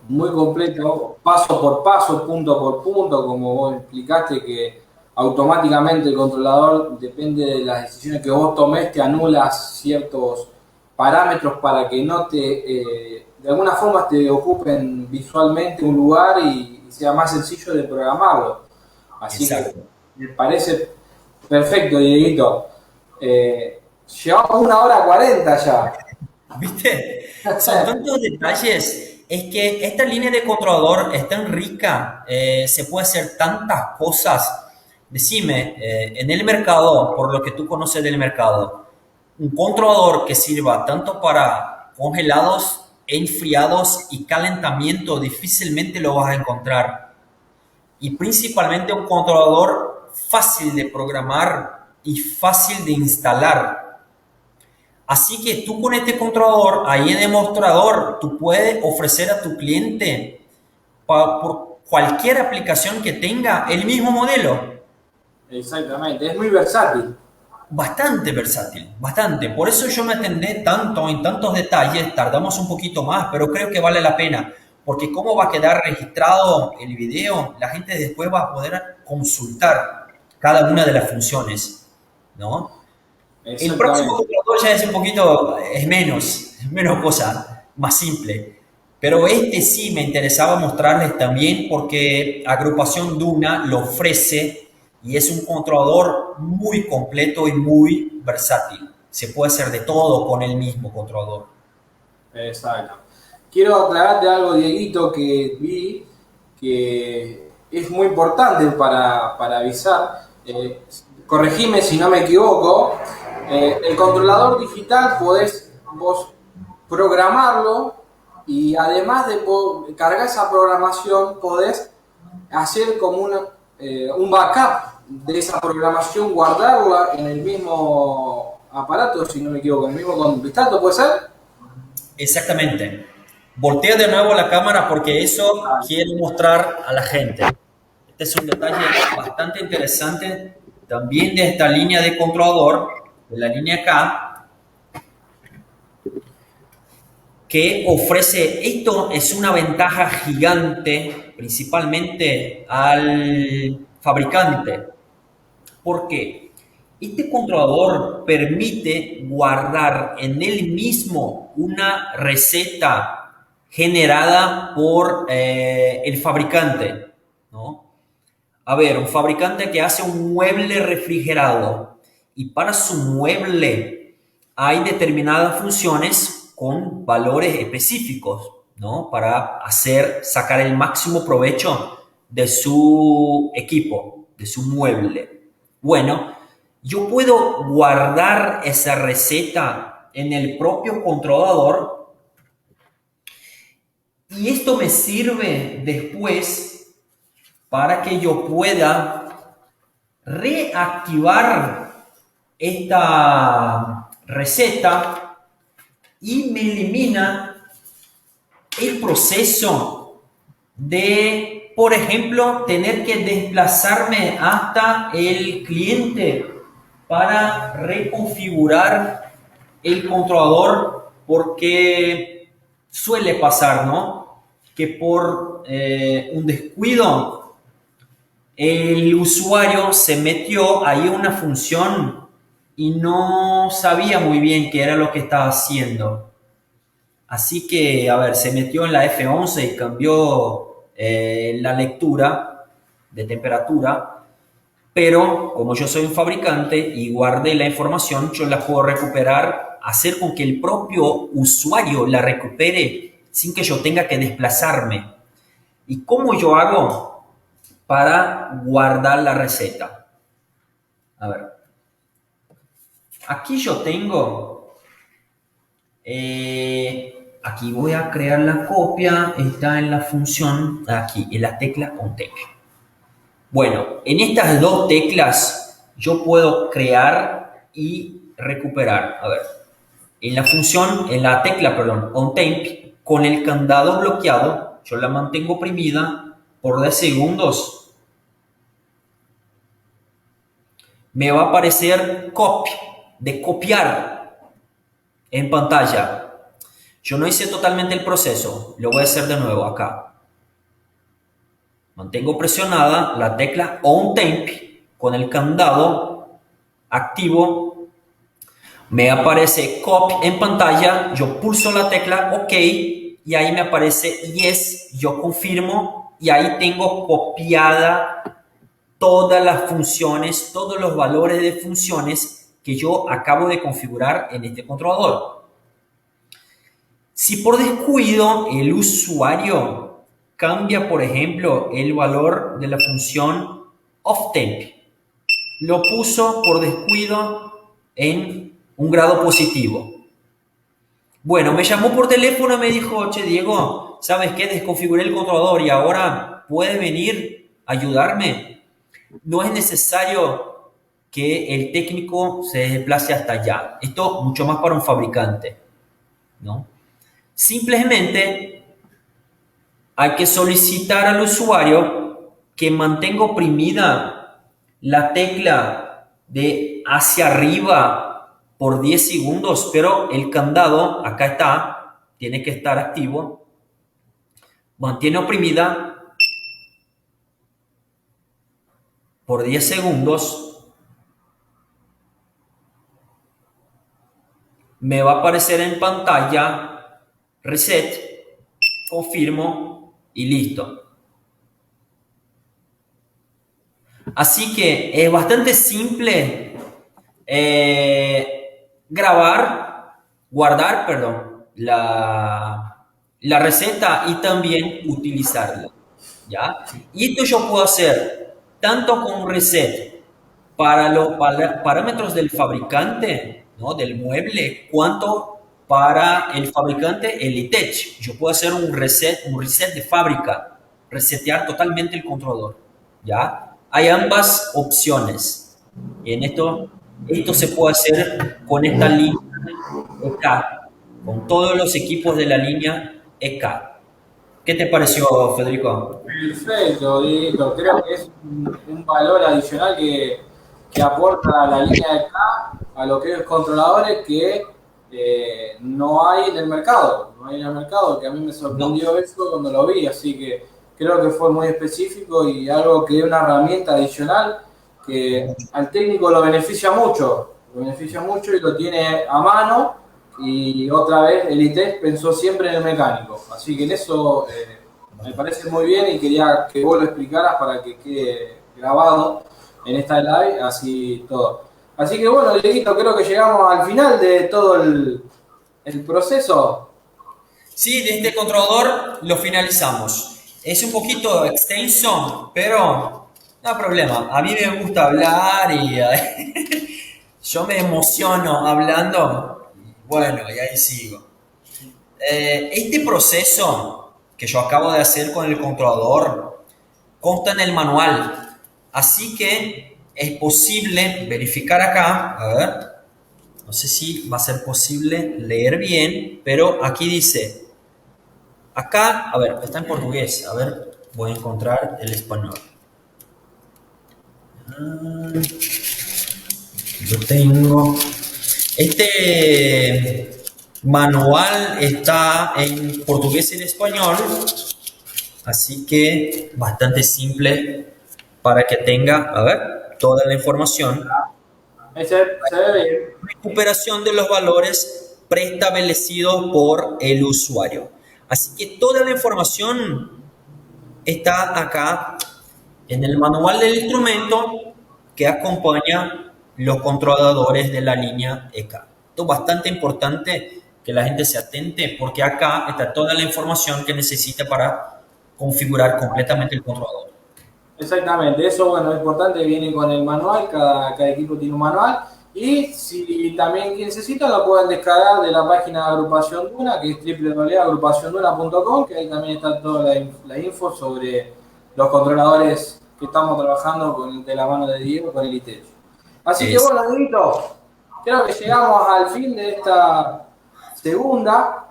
paso por paso, punto por punto, como vos explicaste, que automáticamente el controlador, depende de las decisiones que vos tomes, te anulas ciertos parámetros para que no de alguna forma te ocupen visualmente un lugar y sea más sencillo de programarlo. Así Exacto. que me parece perfecto, Dieguito. Llevamos 1 hora 40 ya. ¿Viste? Son tantos detalles. Es que esta línea de controlador es tan rica, se puede hacer tantas cosas. Decime, en el mercado, por lo que tú conoces del mercado, un controlador que sirva tanto para congelados, enfriados y calentamiento, difícilmente lo vas a encontrar. Y principalmente un controlador fácil de programar y fácil de instalar. Así que tú con este controlador, ahí en el mostrador, tú puedes ofrecer a tu cliente por cualquier aplicación que tenga el mismo modelo. Exactamente, es muy versátil. Bastante versátil, bastante. Por eso yo me atendé tanto en tantos detalles, tardamos un poquito más, pero creo que vale la pena, porque cómo va a quedar registrado el video, la gente después va a poder consultar cada una de las funciones, ¿no? El próximo controlador ya es un poquito, es menos cosa, más simple. Pero este sí me interesaba mostrarles también porque Agrupación Duna lo ofrece y es un controlador muy completo y muy versátil. Se puede hacer de todo con el mismo controlador. Exacto. Quiero aclararte algo, Dieguito, que vi que es muy importante para avisar. Corregime si no me equivoco. El controlador digital podés vos programarlo y además de cargar esa programación podés hacer como un backup de esa programación, guardarla en el mismo aparato, si no me equivoco, en el mismo contacto, ¿puede ser? Exactamente. Voltea de nuevo la cámara porque eso quiero mostrar a la gente. Este es un detalle bastante interesante también de esta línea de controlador, de la línea K, que ofrece, esto es una ventaja gigante, principalmente al fabricante. ¿Por qué? Este controlador permite guardar en él mismo una receta generada por el fabricante, ¿no? A ver, un fabricante que hace un mueble refrigerado y para su mueble hay determinadas funciones con valores específicos. ¿no? Para sacar el máximo provecho de su equipo, de su mueble. Bueno, yo puedo guardar esa receta en el propio controlador y esto me sirve después para que yo pueda reactivar esta receta y me elimina el proceso de, por ejemplo, tener que desplazarme hasta el cliente para reconfigurar el controlador, porque suele pasar, ¿no? Que por un descuido el usuario se metió ahí una función y no sabía muy bien qué era lo que estaba haciendo. Así que, a ver, se metió en la F11 y cambió la lectura de temperatura, pero como yo soy un fabricante y guardé la información, yo la puedo recuperar, hacer con que el propio usuario la recupere sin que yo tenga que desplazarme. ¿Y cómo yo hago para guardar la receta? A ver, aquí yo tengo... aquí voy a crear la copia, está en la función, aquí, en la tecla OnTemp. Bueno, en estas dos teclas yo puedo crear y recuperar. A ver, en la función, en la tecla, perdón, OnTemp, con el candado bloqueado, yo la mantengo oprimida por 10 segundos. Me va a aparecer copy, de copiar en pantalla. Yo no hice totalmente el proceso, lo voy a hacer de nuevo acá. Mantengo presionada la tecla OnTemp con el candado activo. Me aparece copy en pantalla, yo pulso la tecla OK y ahí me aparece Yes, yo confirmo y ahí tengo copiada todas las funciones, todos los valores de funciones que yo acabo de configurar en este controlador. Si por descuido el usuario cambia, por ejemplo, el valor de la función OffTemp, lo puso por descuido en un grado positivo. Bueno, me llamó por teléfono y me dijo, che, Diego, ¿sabes qué? Desconfiguré el controlador y ahora puede venir a ayudarme. No es necesario que el técnico se desplace hasta allá. Esto mucho más para un fabricante, ¿no? Simplemente hay que solicitar al usuario que mantenga oprimida la tecla de hacia arriba por 10 segundos, pero el candado, acá está, tiene que estar activo. Mantiene oprimida por 10 segundos. Me va a aparecer en pantalla reset, confirmo y listo. Así que es bastante simple guardar, perdón, la receta y también utilizarla, ¿ya? Y esto yo puedo hacer tanto con reset para los parámetros del fabricante, ¿no? Del mueble, cuanto para el fabricante Elitech. Yo puedo hacer un reset de fábrica, resetear totalmente el controlador, ¿ya? Hay ambas opciones. En esto se puede hacer con esta línea EK, con todos los equipos de la línea EK. ¿Qué te pareció, Federico? Perfecto, Dieguito. Creo que es un valor adicional que aporta la línea de acá a lo que es controladores que no hay en el mercado. No hay en el mercado, que a mí me sorprendió eso cuando lo vi, así que creo que fue muy específico y algo que es una herramienta adicional que al técnico lo beneficia mucho y lo tiene a mano. Y otra vez el ITES pensó siempre en el mecánico, así que en eso me parece muy bien y quería que vos lo explicaras para que quede grabado en esta live, así todo. Así que bueno, Dieguito, creo que llegamos al final de todo el proceso. Sí, de este controlador lo finalizamos. Es un poquito extenso, pero no hay problema. A mí me gusta hablar y yo me emociono hablando. Bueno, y ahí sigo. Este proceso que yo acabo de hacer con el controlador consta en el manual. Así que es posible verificar acá. A ver, no sé si va a ser posible leer bien, pero aquí dice. Acá, a ver, está en portugués. A ver, voy a encontrar el español. Yo tengo. Este manual está en portugués y en español, así que bastante simple para que tenga, a ver, toda la información. Se ve bien. Recuperación de los valores preestablecidos por el usuario. Así que toda la información está acá en el manual del instrumento que acompaña los controladores de la línea EK. Esto es bastante importante que la gente se atente porque acá está toda la información que necesita para configurar completamente el controlador. Exactamente, eso bueno, es importante, viene con el manual, cada equipo tiene un manual y si también necesitan lo pueden descargar de la página de Agrupación Duna, que es www.agrupacionduna.com, que ahí también está toda la info sobre los controladores que estamos trabajando de la mano de Diego con el ITEL. Así que bueno, Dieguito, creo que llegamos al fin de esta segunda,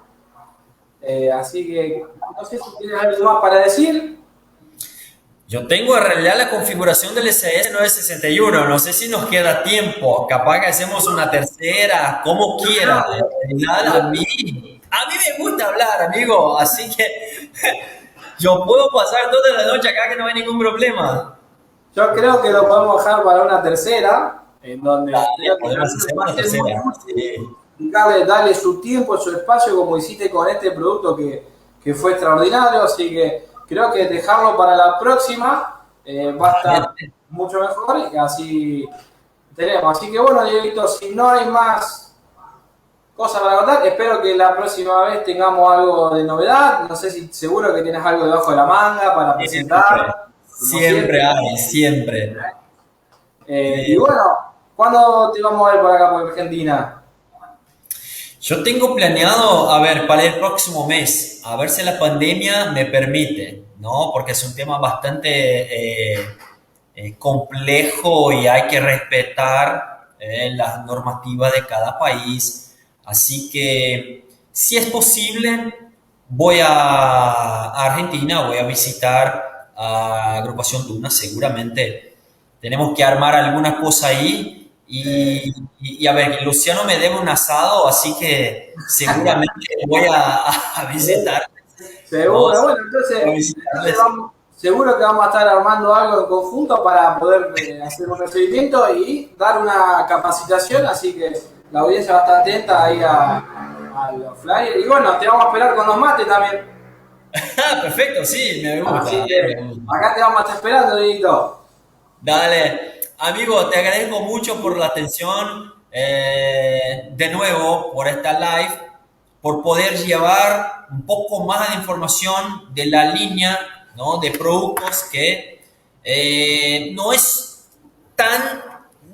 así que no sé si tienes algo más para decir. Yo tengo en realidad la configuración del SS 961, no sé si nos queda tiempo, capaz que hacemos una tercera, como quiera. En realidad a mí me gusta hablar, amigo, así que yo puedo pasar toda la noche acá que no hay ningún problema. Yo creo que lo podemos dejar para una tercera, en donde Podemos hacer una tercera. Sí. darle su tiempo, su espacio, como hiciste con este producto que fue extraordinario, así que creo que dejarlo para la próxima va a estar mucho mejor y así tenemos. Así que bueno, Dieguito, si no hay más cosas para contar, espero que la próxima vez tengamos algo de novedad. No sé si seguro que tienes algo debajo de la manga para presentar. Siempre hay, siempre. Y bueno, ¿cuándo te vamos a ver por acá por Argentina? Yo tengo planeado, a ver, para el próximo mes, a ver si la pandemia me permite, ¿no? Porque es un tema bastante complejo y hay que respetar las normativas de cada país. Así que, si es posible, voy a Argentina, voy a visitar a Agrupación Duna, seguramente. Tenemos que armar alguna cosa ahí. Y a ver, Luciano me debe un asado, así que seguramente voy a visitar. Seguro, bueno, entonces seguro que vamos a estar armando algo en conjunto para poder hacer un recibimiento y dar una capacitación, así que la audiencia va a estar atenta ahí a los flyers. Y bueno, te vamos a esperar con los mates también. Perfecto, sí, me gusta. Así que acá te vamos a estar esperando, Dieguito. Dale. Amigo, te agradezco mucho por la atención, de nuevo, por esta live, por poder llevar un poco más de información de la línea, ¿no?, de productos que no es tan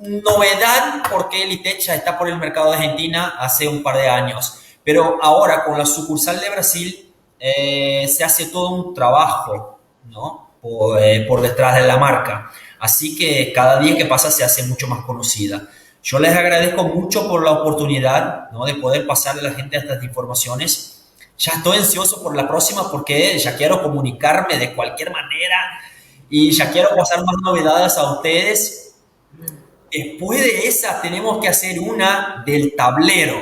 novedad porque el ITECH ya está por el mercado de Argentina hace un par de años. Pero ahora con la sucursal de Brasil se hace todo un trabajo, ¿no?, por detrás de la marca. Así que cada día que pasa se hace mucho más conocida. Yo les agradezco mucho por la oportunidad, ¿no?, de poder pasarle a la gente estas informaciones. Ya estoy ansioso por la próxima porque ya quiero comunicarme de cualquier manera y ya quiero pasar más novedades a ustedes. Después de esa tenemos que hacer una del tablero,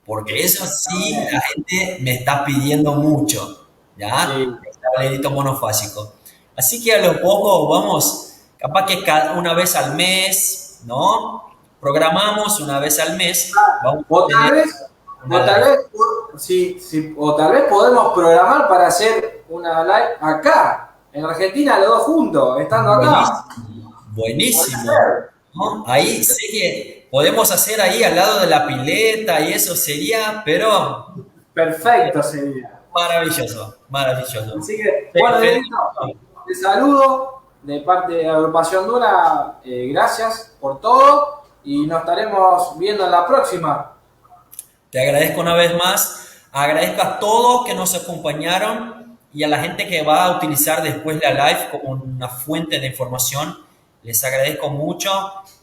porque eso sí la gente me está pidiendo mucho, ¿ya? Sí. El tablerito monofásico. Así que a lo poco vamos... Capaz que una vez al mes, ¿no? Programamos una vez al mes. Vamos o tal vez podemos programar para hacer una live acá, en Argentina, los dos juntos, estando acá. Buenísimo. ¿No? Ahí sé que podemos hacer ahí al lado de la pileta y eso sería, pero Perfecto sería. Maravilloso, maravilloso. Así que, bueno, Dieguito, te saludo de parte de la agrupación Duna. Gracias por todo y nos estaremos viendo en la próxima. Te agradezco una vez más. Agradezco a todos que nos acompañaron y a la gente que va a utilizar después la live como una fuente de información. Les agradezco mucho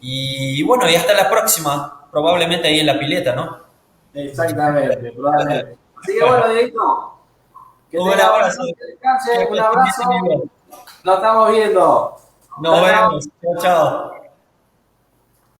y bueno, y hasta la próxima. Probablemente ahí en la pileta, ¿no? Exactamente, probablemente. Así que bueno, Dieguito, que Un tenga buena abrazo. noche, descanse, un Que abrazo. estés bien. Nos estamos viendo. Nos Chao, chao. vemos. Chao, chao.